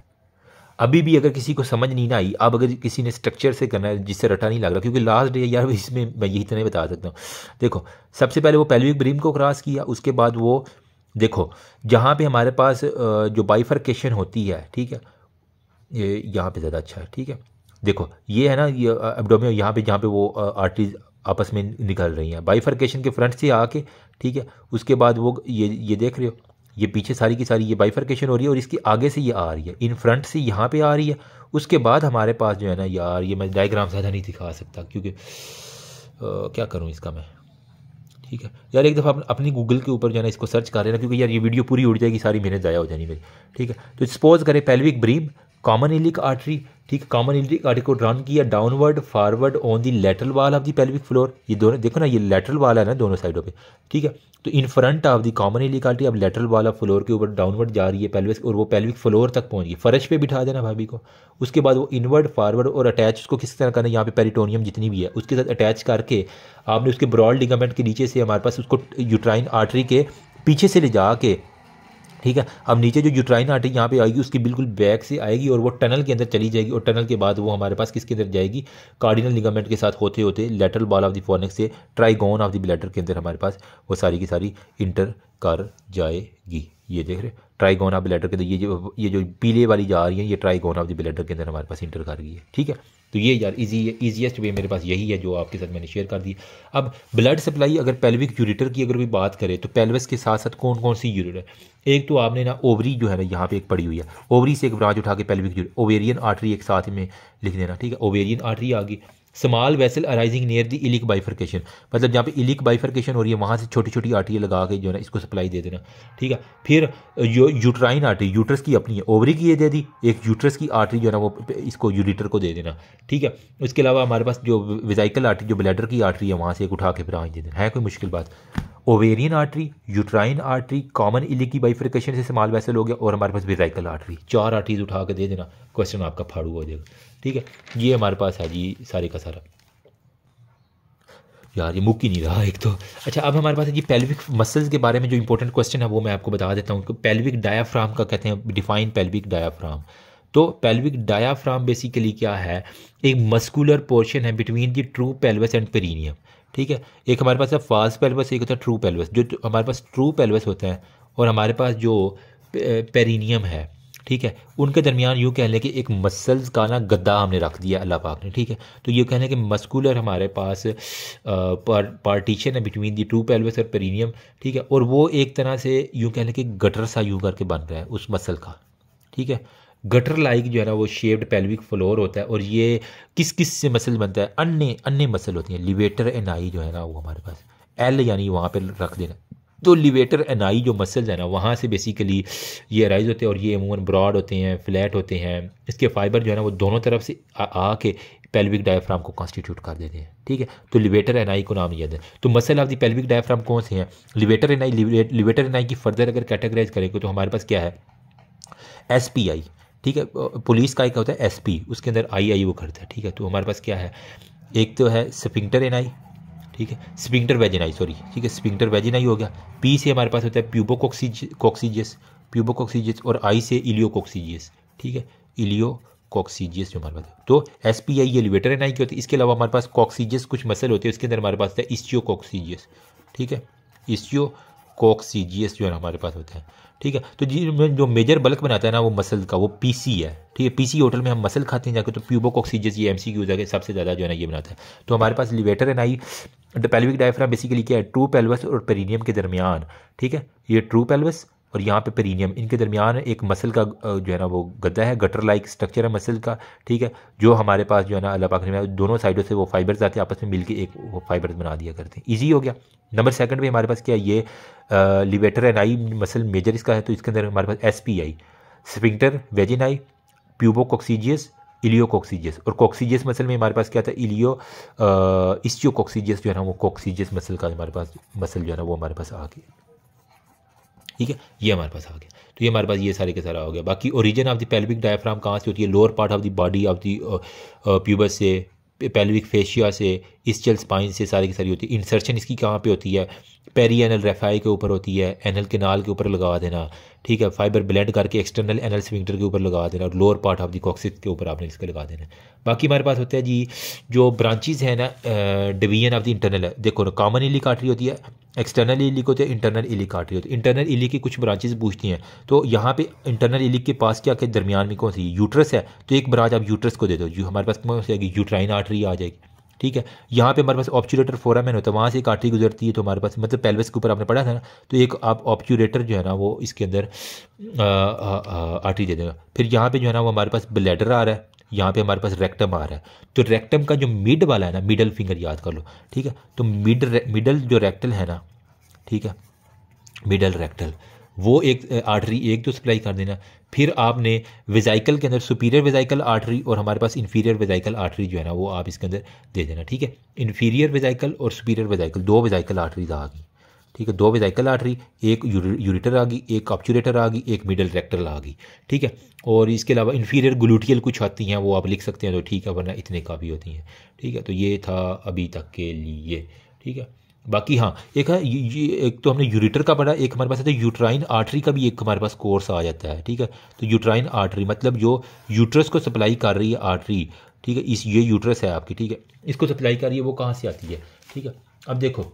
अभी भी अगर किसी को समझ नहीं ना आई, अब अगर किसी ने स्ट्रक्चर से करना है जिससे रटा नहीं लग रहा, क्योंकि लास्ट डे यार इसमें मैं यही इतना बता सकता हूँ। देखो सबसे पहले वो पेल्विक ब्रिम को क्रॉस किया, उसके बाद वो देखो जहाँ पे हमारे पास जो बाइफर्केशन होती है, ठीक है, ये यहाँ पे ज़्यादा अच्छा है, ठीक है। देखो ये है ना, ये एब्डोमिनल यहाँ पे जहाँ पे वो आर्टरीज आपस में निकल रही हैं बाइफर्केशन के फ्रंट से आके, ठीक है। उसके बाद वो ये देख रहे हो, ये पीछे सारी की सारी ये बाइफर्केशन हो रही है, और इसकी आगे से ये आ रही है, इन फ्रंट से यहाँ पे आ रही है। उसके बाद हमारे पास जो है ना यार, ये मैं डायग्राम ज़्यादा नहीं दिखा सकता क्योंकि क्या करूँ इसका मैं, ठीक है यार, एक दफ़ा अपनी गूगल के ऊपर जो है ना इसको सर्च कर रहे ना, क्योंकि यार ये वीडियो पूरी उड़ जाएगी, सारी मेहनत ज़ाया हो जानी मेरी। ठीक है, तो सपोज करें pelvic brim, common iliac artery, ठीक है, कॉमन इलिक आर्टरी को रन किया downward forward on the lateral wall of the pelvic floor. ये दोनों देखो ना, ये लेटरल वाल है ना दोनों साइडों पे। ठीक है, तो in front of the common iliac artery अब लेटरल वाल ऑफ फ्लोर के ऊपर डाउनवर्ड जा रही है पेल्विस, और वो पेल्विक फ्लोर तक पहुंच गई। फर्श पे बिठा देना भाभी को। उसके बाद वो इनवर्ड फॉरवर्ड और अटैच उसको किस तरह करना, यहाँ पे पेरिटोनियम जितनी भी है उसके साथ अटैच करके आपने उसके ब्रॉड लिगामेंट के नीचे से हमारे पास उसको यूट्राइन आर्टरी के पीछे से ले जा के, ठीक है, अब नीचे जो यूट्राइन आर्टरी यहाँ पे आएगी उसकी बिल्कुल बैक से आएगी और वो टनल के अंदर चली जाएगी, और टनल के बाद वो हमारे पास किसके अंदर जाएगी, कार्डिनल लिगामेंट के साथ होते होते lateral wall of the fornix से ट्राइगोन ऑफ द ब्लैडर के अंदर हमारे पास वो सारी की सारी इंटर कर जाएगी। ये देख रहे ट्राइगोन ऑफ ब्लैडर के अंदर ये जो पीले वाली जा रही है ये ट्राइगोन ऑफ द ब्लैडर के अंदर हमारे पास इंटर कर गई है। ठीक है, तो ये यार ईजीएस्ट वे मेरे पास यही है जो आपके साथ मैंने शेयर कर दी। अब ब्लड सप्लाई अगर पेल्विक यूरेटर की अगर भी बात करें तो पेल्विस के साथ साथ कौन कौन सी यूरेटर है, एक तो आपने ना ओवरी जो है ना यहाँ पे एक पड़ी हुई है, ओवरी से एक ब्रांच उठा के पेल्विक यूरेटर, ओवेरियन आर्टरी एक साथ में लिख देना। ठीक है, ओवेरियन आर्टरी आ गई। Small vessel arising near the iliac bifurcation, मतलब जहाँ पे इलिक बाइफर्केशन हो रही है वहाँ से छोटी छोटी आर्टरियाँ लगा के जो है ना इसको सप्लाई दे देना। ठीक है, फिर जो यूट्राइन आर्टरी यूट्रस की अपनी है, ओवरी की ये दे दी, एक यूट्रस की आर्टरी जो है ना वो इसको यूरिटर को दे देना। ठीक है, उसके अलावा हमारे पास जो विजाइकल आर्टरी जो ब्लैडर की आर्टरी है वहाँ से एक उठा के ब्रांच दे देना। है कोई मुश्किल बात? Ovarian artery, uterine artery, common iliac की बाइफर्केशन से स्मॉल वेसल हो गया, और हमारे पास विजाइकल आर्टरी, 4 आर्टरीज उठा के दे देना, क्वेश्चन आपका फाड़ू हो जाएगा। ठीक है, ये हमारे पास है जी सारे का सारा। यार ये मुक ही नहीं रहा एक तो। अच्छा, अब हमारे पास है जी पेल्विक मसल्स के बारे में जो इंपॉर्टेंट क्वेश्चन है वो मैं आपको बता देता हूँ। पेल्विक डायाफ्राम का कहते हैं, डिफाइन पेल्विक डायाफ्राम। तो पेल्विक डायाफ्राम बेसिकली क्या है, एक मस्कुलर पोर्शन है between the true pelvis and perineum. ठीक है, एक हमारे पास है फाल्स पेल्विस, एक होता है ट्रू पेल्विस। जो हमारे पास ट्रू पेल्विस होता है और हमारे पास जो पेरिनियम है, ठीक है, उनके दरमियान यूँ कह लें कि एक मसल्स का ना गद्दा हमने रख दिया अल्लाह पाक ने। ठीक है, तो ये कहने कि मस्कुलर हमारे पास पार्टीशन है बिटवीन दी टू पेल्विस और पेरिनियम। ठीक है, और वो एक तरह से यूँ कह लें कि गटर सा यूँ करके बन रहा है उस मसल का। ठीक है, गटर लाइक जो है ना वो शेप्ड पेल्विक फ्लोर होता है, और ये किस किस से मसल बनता है, अन्य अन्य मसल होती हैं। लिवेटर एनाई जो है ना वो हमारे पास एल यानी वहाँ पर रख देना। तो लिवेटर एनाई जो मसल्स है ना वहाँ से बेसिकली ये राइज होते हैं, और ये अमूमन ब्रॉड होते हैं, फ्लैट होते हैं। इसके फाइबर जो है ना वो दोनों तरफ से आके पेल्विक डायफ्राम को कॉन्स्टिट्यूट कर देते हैं। ठीक है, तो लिवेटर एनाई को नाम याद है। तो muscle of the pelvic diaphragm कौन से हैं, लिवेटर एनाई। लिवेटर एनाई की फर्दर अगर कैटेगराइज करेंगे तो हमारे पास क्या है, SPI। ठीक है, पुलिस का एक होता है SP, उसके अंदर आई वो करता है। ठीक है, तो हमारे पास क्या है, एक तो है स्फिंक्टर एनाई, ठीक है, स्फिंक्टर वेजिनाई, सॉरी, ठीक है, स्फिंक्टर वेजिनाई हो गया। P से हमारे पास होता है प्यूबोकोक्सीजियस, प्यूबोकोक्सीजियस, और I से इलियोकोक्सीजियस। ठीक है, इलियोकोक्सीजियस जो हमारे पास है। तो SPI ये लिवेटर एनाई की होती है। इसके अलावा हमारे पास कोक्सीजियस कुछ मसल होते हैं, उसके अंदर हमारे पास होता है इस्चियोकोक्सीजियस। ठीक है, इस्चियोकोक्सीजियस जो है हमारे पास होता है। ठीक है, तो जी जो मेजर बल्क बनाता है ना वो मसल का, वो PC है। ठीक है, PC होटल में हम मसल खाते हैं जाकर, तो प्यूबोकोक्सीजियस ये MCQ जाके सबसे ज़्यादा जो है ना ये बनाता है। तो हमारे पास लिवेटर एनाई पेल्विक डायफ्राम बेसिकली क्या है, ट्रू पेल्विस और पेरिनियम के दरमियान। ठीक है, ये ट्रू पेल्विस और यहाँ पे पेरिनियम, इनके दरमियान एक मसल का जो है ना वो गद्दा है, गटर लाइक स्ट्रक्चर है मसल का। ठीक है, जो हमारे पास जो है ना अल्लाह पाक ने दोनों साइडों से वो फाइबर्स आते हैं, आपस में मिलके एक वो फाइबर्स बना दिया करते हैं। ईजी हो गया। नंबर सेकंड पे हमारे पास क्या है, ये लिवेटर एनाई मसल मेजर इसका है, तो इसके अंदर हमारे पास SPI, स्फिंक्टर वेजिनाई, प्यूबोकोक्सीजियस, इलियोकोक्सीजियस, और कोक्सीजियस मसल में हमारे पास क्या था, इस्चियोकोक्सीजियस जो है ना वो कोक्सीजियस मसल का हमारे पास मसल जो है ना वो हमारे पास आ गया। ठीक है, ये हमारे पास आ गया। तो ये हमारे पास ये सारे के सारा हो गया। बाकी origin of the pelvic diaphragm कहाँ से होती है, lower part of the body of the pubis से, पेल्विक फेशिया से, इस्चियल स्पाइन से सारी की सारी होती है। इंसर्शन इसकी कहाँ पे होती है, पेरी एनल रेफाई के ऊपर होती है, एनल केनाल के ऊपर लगा देना। ठीक है, फाइबर ब्लेंड करके एक्सटर्नल एनल स्फिंक्टर के ऊपर लगा देना, और lower part of the coccyx के ऊपर आपने इसके लगा देना। बाकी हमारे पास होता है जी जो ब्रांचेज है ना, डिवीजन ऑफ द इंटरनल है। देखो ना, कॉमन इलिक आर्टरी होती है, एक्सटर्नल इलिक होती है, इंटरनल इलिक आर्टरी होती है। इंटरनल इलिक की कुछ ब्रांचेज पूछती हैं, तो यहाँ पे इंटरनल इलिक के पास क्या के दरमियान में कौन सी यूट्रस है, तो एक ब्रांच आप यूट्रस को दे दो, जो हमारे पास कौन सी आएगी, यूट्राइन आर्टरी आ जाएगी। ठीक है, यहाँ पे हमारे पास ऑब्चुरेटर फोरामेन होता है, वहाँ से एक आर्टरी गुजरती है, तो हमारे पास मतलब पेल्विस के ऊपर आपने पढ़ा था ना, तो एक आप ऑब्चुरेटर जो है ना वो इसके अंदर आर्टरी दे देगा। फिर यहाँ पे जो है ना वो हमारे पास ब्लैडर आ रहा है, यहाँ पे हमारे पास रेक्टम आ रहा है। तो रेक्टम का जो मिड वाला है ना, मिडल फिंगर याद कर लो, ठीक है। तो मिडल जो रेक्टल है ना, ठीक है, मिडल रेक्टल, वो एक आर्टरी एक तो सप्लाई कर देना। फिर आपने वेजाइकल के अंदर सुपीरियर वेजाइकल आर्टरी और हमारे पास इन्फीरियर वेजाइकल आर्टरी जो है ना वो आप इसके अंदर दे देना, ठीक है। इन्फीरियर वेजाइकल और सुपीरियर वेजाइकल, दो वेजाइकल आर्टरीज आ गई, ठीक है, दो वेजाइकल आर्टरी, एक यूरेटर आ गई, एक ऑब्चुरेटर आ गई, एक मिडल रेक्टल आ गई, ठीक है। और इसके अलावा इन्फीरियर ग्लूटियल कुछ आती हैं, वो आप लिख सकते हैं तो ठीक है, वरना इतने काफ़ी होती हैं, ठीक है। तो ये था अभी तक के लिए, ठीक है। बाकी हाँ, एक है ये एक तो हमने यूरेटर का पढ़ा, एक हमारे पास है यूट्राइन आर्टरी का भी एक हमारे पास कोर्स आ जाता है, ठीक है। तो यूट्राइन आर्टरी मतलब जो यूट्रस को सप्लाई कर रही है आर्टरी, ठीक है, इस ये यूट्रस है आपकी, ठीक है, इसको सप्लाई कर रही है, वो कहाँ से आती है, ठीक है। अब देखो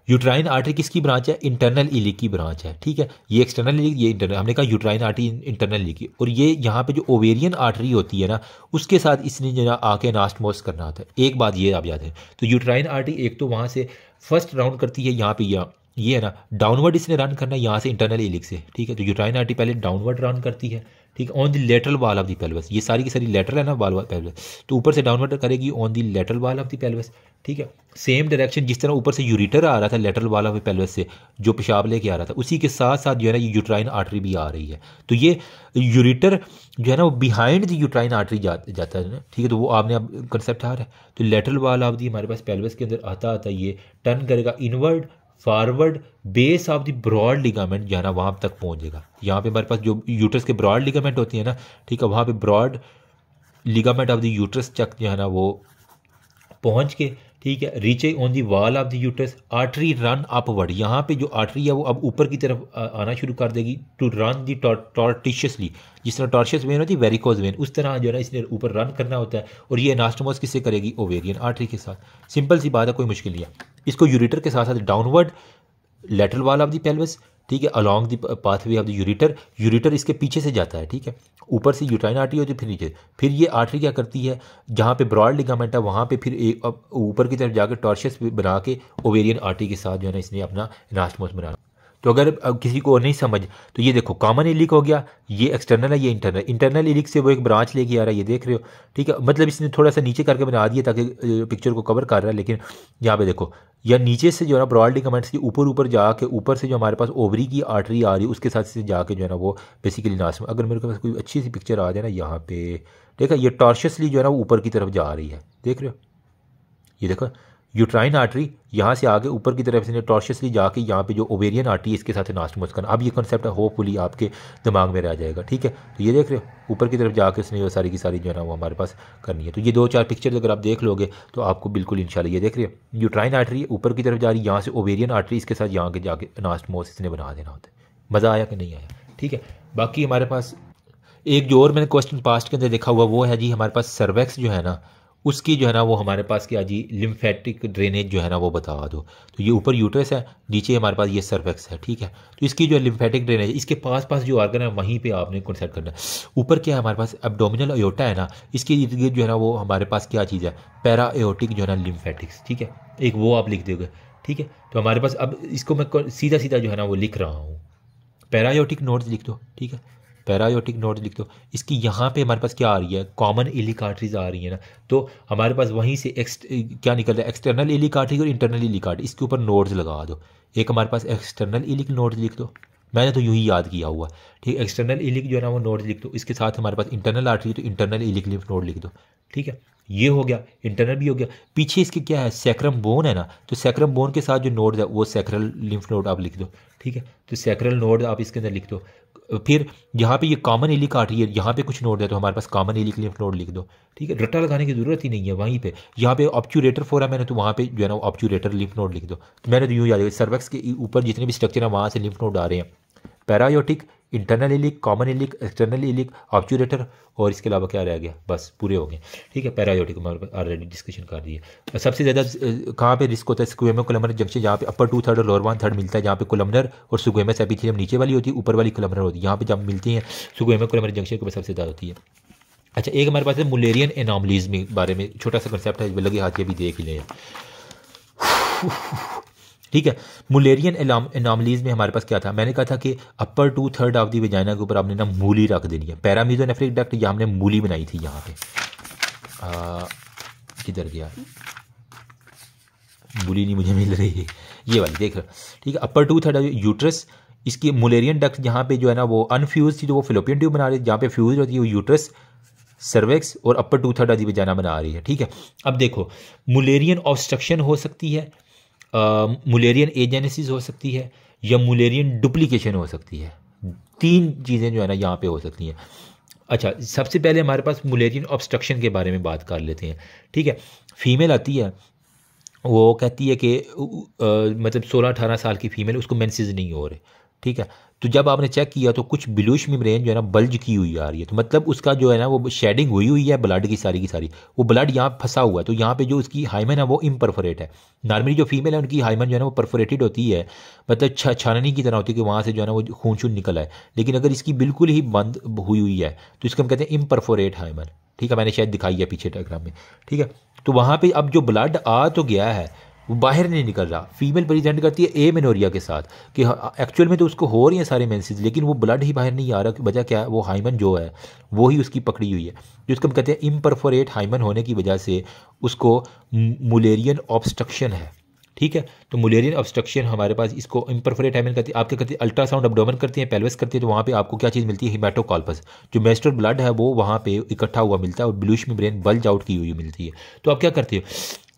यूट्राइन आर्टरी किसकी ब्रांच है, इंटरनल इलिक की ब्रांच है, ठीक है। ये एक्सटर्नल इलिक, ये इंटरनल, हमने कहा यूट्राइन आर्टरी इंटरनल इलिक की। और ये यहाँ पे जो ओवेरियन आर्टरी होती है ना, उसके साथ इसने जो है आके अनास्टोमोस करना होता है। एक बात ये आप याद है, तो यूट्राइन आर्टरी एक तो वहाँ से फर्स्ट राउंड करती है यहाँ पे, यहाँ ये है ना डाउनवर्ड इसने रन करना है यहाँ से इंटरनल इलिक से, ठीक है। तो यूट्राइन आर्टरी पहले डाउनवर्ड रन करती है, ठीक है, on the lateral wall of the pelvis. ये सारी की सारी लेटरल है ना वॉल पेल्विस, तो ऊपर से डाउनवर्ड करेगी on the lateral wall of the pelvis, ठीक है। सेम डायरेक्शन जिस तरह ऊपर से यूरेटर आ रहा था lateral wall of the pelvis से जो पेशाब लेके आ रहा था, उसी के साथ साथ जो है ना ये यूट्राइन आर्टरी भी आ रही है। तो ये यूरेटर जो है ना वो बिहाइंड द यूट्राइन आर्टरी जाता है ना, ठीक है। तो वो आपने अब कंसेप्ट आ रहा है। तो लेटरल वॉल ऑफ द हमारे पास पेल्विस के अंदर आता आता ये टर्न करेगा inward, forward, base of the broad ligament जो है ना वहाँ तक पहुँचेगा। यहाँ पे हमारे पास जो यूट्रस के ब्रॉड लिगामेंट होती है ना, ठीक है, वहाँ पे broad ligament of the uterus तक जो है ना वो पहुँच के, ठीक है, reach on the wall of the uterus, artery run upward. यहाँ पे जो आर्टरी है वो अब ऊपर की तरफ आना शुरू कर देगी, टू रन दी टॉर्टिशियसली, जिस तरह टॉर्शियस वेन होती है वेरिकोज वेन, उस तरह जो है ना इसने ऊपर रन करना होता है। और ये एनास्टोमोस किससे करेगी, ओवेरियन आर्टरी के साथ। सिंपल सी बात है, कोई मुश्किल नहीं है। इसको यूरेटर के साथ साथ downward lateral wall of the pelvis, ठीक है, along the pathway of the ureter, ureter इसके पीछे से जाता है, ठीक है। ऊपर से यूट्राइन आर्टरी होती है, फिर नीचे, फिर ये आर्टरी क्या करती है, जहाँ पे ब्रॉड लिगामेंट है वहाँ पे फिर एक ऊपर की तरफ जाकर टॉर्शियस बना के ओवेरियन आर्टरी के साथ जो है ना इसने अपना एनास्टोमोस बनाना। तो अगर किसी को नहीं समझ, तो ये देखो कॉमन इलिक हो गया, ये एक्सटर्नल है, ये इंटरनल। इंटरनल इलिक से वो एक ब्रांच लेके आ रहा है, ये देख रहे हो, ठीक है। मतलब इसने थोड़ा सा नीचे करके बना दिया ताकि पिक्चर को कवर कर रहा है, लेकिन यहाँ पे देखो या नीचे से जो है ना ब्रॉड लिगामेंट्स के ऊपर ऊपर जाके ऊपर से जो हमारे पास ओवरी की आर्टरी आ रही है उसके साथ से जाके जो है ना वो बेसिकली नास्टोमस। अगर मेरे पास कोई अच्छी सी पिक्चर आ जाए ना यहाँ पे, देखा ये टॉर्शियसली जो है ना वो ऊपर की तरफ जा रही है, देख रहे हो, ये देखो यूट्राइन आर्टरी यहाँ से आगे ऊपर की तरफ से टॉर्शियसली जाके यहाँ पे जो ओवेरियन आर्टरी है इसके साथ एनास्टोमोस करना। अब ये कॉन्सेप्ट होपफुली आपके दिमाग में रह जाएगा, ठीक है। तो ये देख रहे हो ऊपर की तरफ जाके उसने जो सारी की सारी जो है ना वो हमारे पास करनी है। तो ये दो चार पिक्चर अगर आप देख लोगे तो आपको बिल्कुल इंशाल्लाह, ये देख रहे हो यूट्राइन आर्टरी ऊपर की तरफ जा रही है, यहाँ से ओवेरियन आर्टरी इसके साथ यहाँ के जाके एनास्टोमोस इसने बना देना होता है। मज़ा आया कि नहीं आया, ठीक है। बाकी हमारे पास एक जो और मैंने क्वेश्चन पास्ट के अंदर देखा हुआ वो है जी हमारे पास सर्वेक्स जो है ना उसकी जो है ना वो हमारे पास क्या जी लिम्फेटिक ड्रेनेज जो है ना वो बता दो। तो ये ऊपर यूट्रस है, नीचे हमारे पास ये सर्वेक्स है, ठीक है। तो इसकी जो लिम्फेटिक ड्रेनेज इसके पास पास जो ऑर्गन है वहीं पे आपने कॉन्सेप्ट करना है। ऊपर क्या है हमारे पास एब्डोमिनल अयोटा है ना, इसके इर्द गिर्द जो है ना वो हमारे पास क्या चीज़ है, पैरा एयोटिक जो है ना लिम्फेटिक्स, ठीक है, एक वो आप लिख दोगे, ठीक है। तो हमारे पास अब इसको मैं सीधा सीधा जो है ना वो लिख रहा हूँ, पैरायोटिक नोड्स लिख दो, ठीक है, पैरायोटिक नोड्स लिख दो। इसकी यहाँ पे हमारे पास क्या आ रही है, कॉमन इलिक आर्टरीज आ रही है ना, तो हमारे पास वहीं से क्या निकल रहा है, एक्सटर्नल इलिक आर्टरी और इंटरनल इलिक आर्टरी, इसके ऊपर नोड्स लगा दो। एक हमारे पास एक्सटर्नल इलिक नोड्स लिख दो, मैंने तो यूँ ही याद किया हुआ, ठीक है। एक्सटर्नल इलिक जो है ना वो नोड्स लिख दो, इसके साथ हमारे पास इंटरनल आर्टरी तो इंटरनल इलिक लिम्फ नोड लिख दो, ठीक है। ये हो गया, इंटरनल भी हो गया। पीछे इसके क्या है, सैक्रम बोन है ना, तो सैक्रम बोन के साथ जो नोड है वो सैक्रल लिम्फ नोड आप लिख दो, ठीक है। तो सैक्रल नोड आप इसके अंदर लिख दो। फिर यहाँ पे ये कॉमन इलिक आर्टरी है, यहाँ पे कुछ नोड है तो हमारे पास कॉमन इलिक लिम्फ नोड लिख दो, ठीक है। रट्टा लगाने की जरूरत ही नहीं है वहीं पे। यहाँ पे ऑब्चुरेटर फोर है मैंने, तो वहाँ पे जो है ना ऑब्चुरेटर लिम्फ नोड लिख दो। तो मैंने तो यूँ याद है सर्वेक्स के ऊपर जितने भी स्ट्रक्चर है वहाँ से लिम्फ नोड आ रहे हैं, paraaortic, internal iliac, common iliac, external iliac, obturator, और इसके अलावा क्या रह गया, बस पूरे हो गए, ठीक है। पैरायोटिक हमारे ऑलरेडी डिस्कशन कर दी है। सबसे ज़्यादा कहाँ पे रिस्क होता है, स्क्वेमो कोलमनर जंक्शन, जहाँ पे अपर 2/3 और लोअर 1/3 मिलता है, जहाँ पे कोलमनर और सुगोमस एपिथेलियम नीचे वाली होती है, ऊपर वाली कोलमनर होती है, यहाँ पे जब मिलती हैं सुगोमो कोलमनर जंक्शन के ऊपर सबसे ज़्यादा होती है। अच्छा, एक हमारे पास है मुलेरियन एनॉमलीज में बारे में छोटा सा कंसेप्ट है, लगे हाथ ये भी देख ही लें। ठीक है। मुलेरियन एनॉमलीज में हमारे पास क्या था, मैंने कहा था कि अपर 2/3 ऑफ दी वजाइना के ऊपर आपने ना मूली रख देनी है, पैरामीजोनेफ्रिक डक्ट, या हमने मूली बनाई थी यहाँ पे, किधर गया, मूली नहीं मुझे मिल रही है, ये वाली देख रहा, ठीक है। अपर 2/3 यूट्रस, इसकी मुलेरियन डक्ट जहाँ पे जो है ना वो अनफ्यूज थी, तो वो फिलोपियन ट्यूब बना रही है, जहाँ पे फ्यूज होती है वो यूट्रस, सर्वेक्स और अपर 2/3 आदि वजाना बना रही है, ठीक है। अब देखो, मुलेरियन ऑब्स्ट्रक्शन हो सकती है, मुलेरियन एजेनेसिस हो सकती है, या मुलेरियन डुप्लीकेशन हो सकती है। तीन चीज़ें जो है ना यहाँ पे हो सकती हैं। अच्छा, सबसे पहले हमारे पास मुलेरियन ऑब्स्ट्रक्शन के बारे में बात कर लेते हैं, ठीक है। फीमेल आती है, वो कहती है कि मतलब 16-18 साल की फीमेल, उसको मेंसेस नहीं हो रहे, ठीक है। तो जब आपने चेक किया तो कुछ ब्लूइश मेम्ब्रेन जो है ना बल्ज की हुई आ रही है, तो मतलब उसका जो है ना वो शेडिंग हुई हुई है ब्लड की सारी, वो ब्लड यहाँ फंसा हुआ है, तो यहाँ पे जो उसकी हाइमन है वो इम्परफोरेट है। नॉर्मली जो फीमेल है उनकी हाइमन जो है ना वो परफोरेटेड होती है, मतलब छाननी की तरह होती है कि वहाँ से जो है ना वो खून शून निकल आए, लेकिन अगर इसकी बिल्कुल ही बंद हुई हुई है तो इसको हम कहते हैं इम्परफोरेट हाइमन, ठीक है। मैंने शायद दिखाई है पीछे डायग्राम में, ठीक है। तो वहाँ पे अब जो ब्लड आ तो गया है, वो बाहर नहीं निकल रहा। फीमेल प्रेजेंट करती है ए मेनोरिया के साथ कि एक्चुअल में तो उसको हो रही हैं सारे मेंसेस, लेकिन वो ब्लड ही बाहर नहीं आ रहा। वजह क्या है, वो हाइमन जो है वो ही उसकी पकड़ी हुई है, जिसको हम कहते हैं इम्परफोरेट हाइमन होने की वजह से उसको मुलेरियन ऑब्स्ट्रक्शन है, ठीक है। तो मुलेरियन ऑब्स्ट्रक्शन हमारे पास, इसको इम्परफोरेट हाइमन करती है। आपके करती है अल्ट्रासाउंड अब्डोमेन करती है, पेल्विस करती है, तो वहाँ पे आपको क्या चीज़ मिलती है, हिमेटोकाल्पस, जो मेंस्ट्रुअल ब्लड है वो वहाँ पे इकट्ठा हुआ मिलता है और ब्लूइश मेम्ब्रेन बल्ज आउट की हुई मिलती है। तो आप क्या करते हो,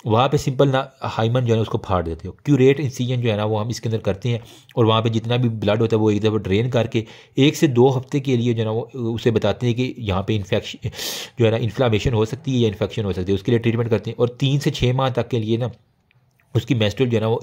वहाँ पे सिंपल ना हाइमन जो है ना उसको फाड़ देते हो। क्यूरेट इंसिजन जो है ना वो हम इसके अंदर करते हैं, और वहाँ पे जितना भी ब्लड होता है वो एक दफ़ा ड्रेन करके 1 से 2 हफ्ते के लिए जो है ना वो उसे बताते हैं कि यहाँ पे इन्फेक्शन जो है ना इन्फ्लामेशन हो सकती है या इन्फेक्शन हो सकती है, उसके लिए ट्रीटमेंट करते हैं। और 3 से 6 माह तक के लिए ना उसकी मेंस्ट्रुअल जो है ना वो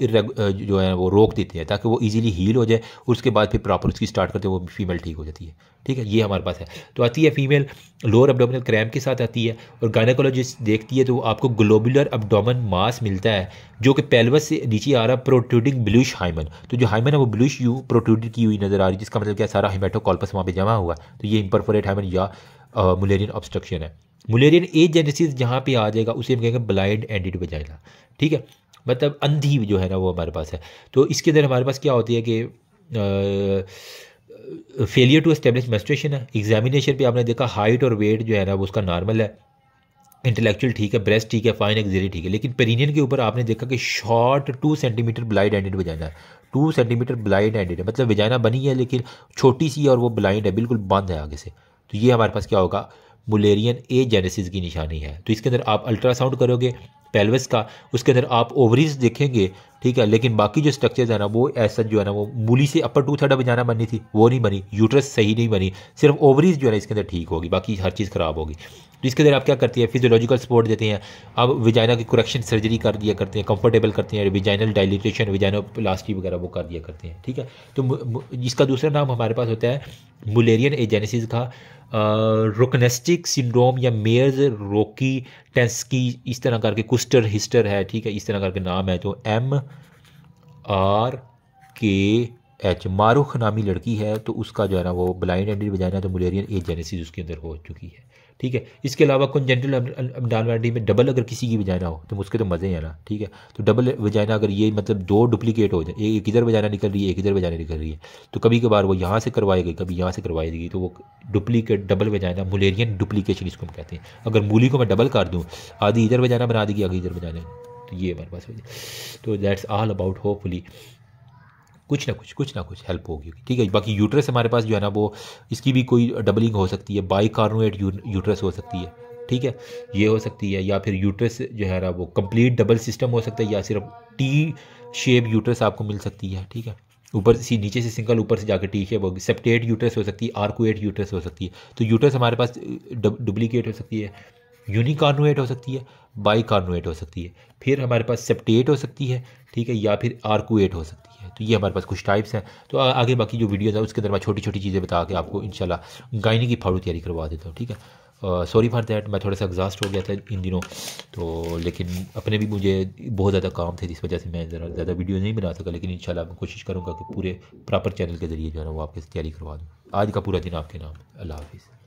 जो है वो रोक देते हैं, ताकि वो इजीली हील हो जाए, और उसके बाद फिर प्रॉपर उसकी स्टार्ट करते हैं, वो फीमेल ठीक हो जाती है, ठीक है। ये हमारे पास है। तो आती है फीमेल लोअर एब्डोमिनल क्रैम्प के साथ आती है, और गायनेकोलॉजिस्ट देखती है तो आपको ग्लोबुलर एब्डोमेन मास मिलता है जो कि पेल्विस से नीचे आ रहा है, प्रोट्रूडिंग ब्लूइश हाइमन। तो जो हाइमन है वो ब्लूइश यू प्रोट्रूडेड की हुई नजर आ रही है, जिसका मतलब क्या, सारा हिमेटोकाल्पस वहाँ पे जमा हुआ। तो ये इम्परफोरेट हाइमन या मुलेरियन ऑब्स्ट्रक्शन है। मुलेरियन एजेनेसिस जहाँ पे आ जाएगा उसे हम कहेंगे ब्लाइंड एंडेड वजाइना, ठीक है, मतलब अंधी जो है ना वो हमारे पास है। तो इसके अंदर हमारे पास क्या होती है कि फेलियर टू एस्टेब्लिश मेंस्ट्रुएशन है। एग्जामिनेशन पे आपने देखा हाइट और वेट जो है ना वो उसका नॉर्मल है, इंटेलेक्चुअल ठीक है, ब्रेस्ट ठीक है, फाइन एक्सिलरी ठीक है, लेकिन पेरिनियन के ऊपर आपने देखा कि short 2 centimetre blind ended vagina है। 2 सेंटीमीटर ब्लाइंड एंडेड है, मतलब वजाइना बनी है लेकिन छोटी सी है, और वो ब्लाइंड है, बिल्कुल बंद है आगे से। तो ये हमारे पास क्या होगा, मुलेरियन एजेनेसिस की निशानी है। तो इसके अंदर आप अल्ट्रासाउंड करोगे पेल्विस का, उसके अंदर आप ओवरीज देखेंगे, ठीक है, लेकिन बाकी जो स्ट्रक्चर्स है ना वो ऐसा जो है ना वो मूली से अपर 2/3 वजाना बननी थी वो नहीं बनी, यूट्रस सही नहीं बनी, सिर्फ ओवरीज जो है ना इसके अंदर ठीक होगी, बाकी हर चीज़ ख़राब होगी। तो इसके अंदर आप क्या करती है, फिजियोलॉजिकल सपोर्ट देते हैं, अब विजाइना की करेक्शन सर्जरी कर दिया करते हैं, कंफर्टेबल करते हैं, विजाइनल डायलिटेशन, विजाइनोप्लास्टी वगैरह वो कर दिया करते हैं, ठीक है। तो इसका दूसरा नाम हमारे पास होता है मुलेरियन एजेनेसिस का रोकनेस्टिक सिंड्रोम या मेयर्स रोकी टेंस्की, इस तरह करके कुस्टर हिस्टर है, ठीक है, इस तरह करके नाम है। तो MRKH मारुख नामी लड़की है, तो उसका जो है ना वो ब्लाइंड एंडेड वजाइना, तो मुलेरियन एजेनेसिस उसके अंदर हो चुकी है, ठीक है। इसके अलावा कंजेंटल अब्डोमिनल में डबल अगर किसी की वजाइना हो तो उसके तो मज़े हैं ना, ठीक है। तो डबल वजाइना अगर ये मतलब 2 डुप्लीकेट हो जाए, एक इधर वजाइना निकल रही है, एक इधर वजाइना निकल रही है, तो कभी कभार वो यहाँ से करवाएगी, कभी यहाँ से करवाएगी, तो वो duplicate double vagina, Mullerian duplication इसको हम कहते हैं। अगर मूली को मैं डबल कर दूँ, आधी इधर वजाइना बना देगी, आधी इधर वजाइना, तो ये हमारे पास। तो दैट्स ऑल अबाउट, होपफुली कुछ ना कुछ हेल्प होगी, ठीक है। बाकी यूट्रस हमारे पास जो है ना वो इसकी भी कोई डबलिंग हो सकती है, बाइकार्बोनेट यूट्रस हो सकती है, ठीक है, ये हो सकती है, या फिर यूट्रस जो है ना वो कंप्लीट डबल सिस्टम हो सकता है, या सिर्फ टी शेप यूट्रस आपको मिल सकती है, ठीक है, ऊपर से नीचे से सिंगल, ऊपर से जाकर टी शेप होगी। सेप्टेट यूट्रस हो सकती है, आर्कुएट यूट्रस हो सकती है। तो यूट्रस हमारे पास डुप्लीकेट हो सकती है, यूनिकार्नुएट हो सकती है, बाइकार्नुएट हो सकती है, फिर हमारे पास सेप्टेट हो सकती है, ठीक है, या फिर आर्कुएट हो सकती है। तो ये हमारे पास कुछ टाइप्स हैं। तो आगे बाकी जो वीडियोज़ है उसके अंदर मैं छोटी छोटी चीज़ें बता के आपको इंशाल्लाह गायनी की फाड़ू तैयारी करवा देता हूँ, ठीक है। सॉरी फॉर दैट, मैं थोड़ा सा एग्जॉस्ट हो गया था इन दिनों, तो लेकिन अपने भी मुझे बहुत ज़्यादा काम थे, जिस वजह से मैं ज़रा ज़्यादा वीडियो नहीं बना सका, लेकिन इंशाल्लाह मैं कोशिश करूँगा कि पूरे प्रॉपर चैनल के ज़रिए जो है ना वो आपके तैयारी करवा दूँ। आज का पूरा दिन आपके नाम। अल्लाह हाफिज़।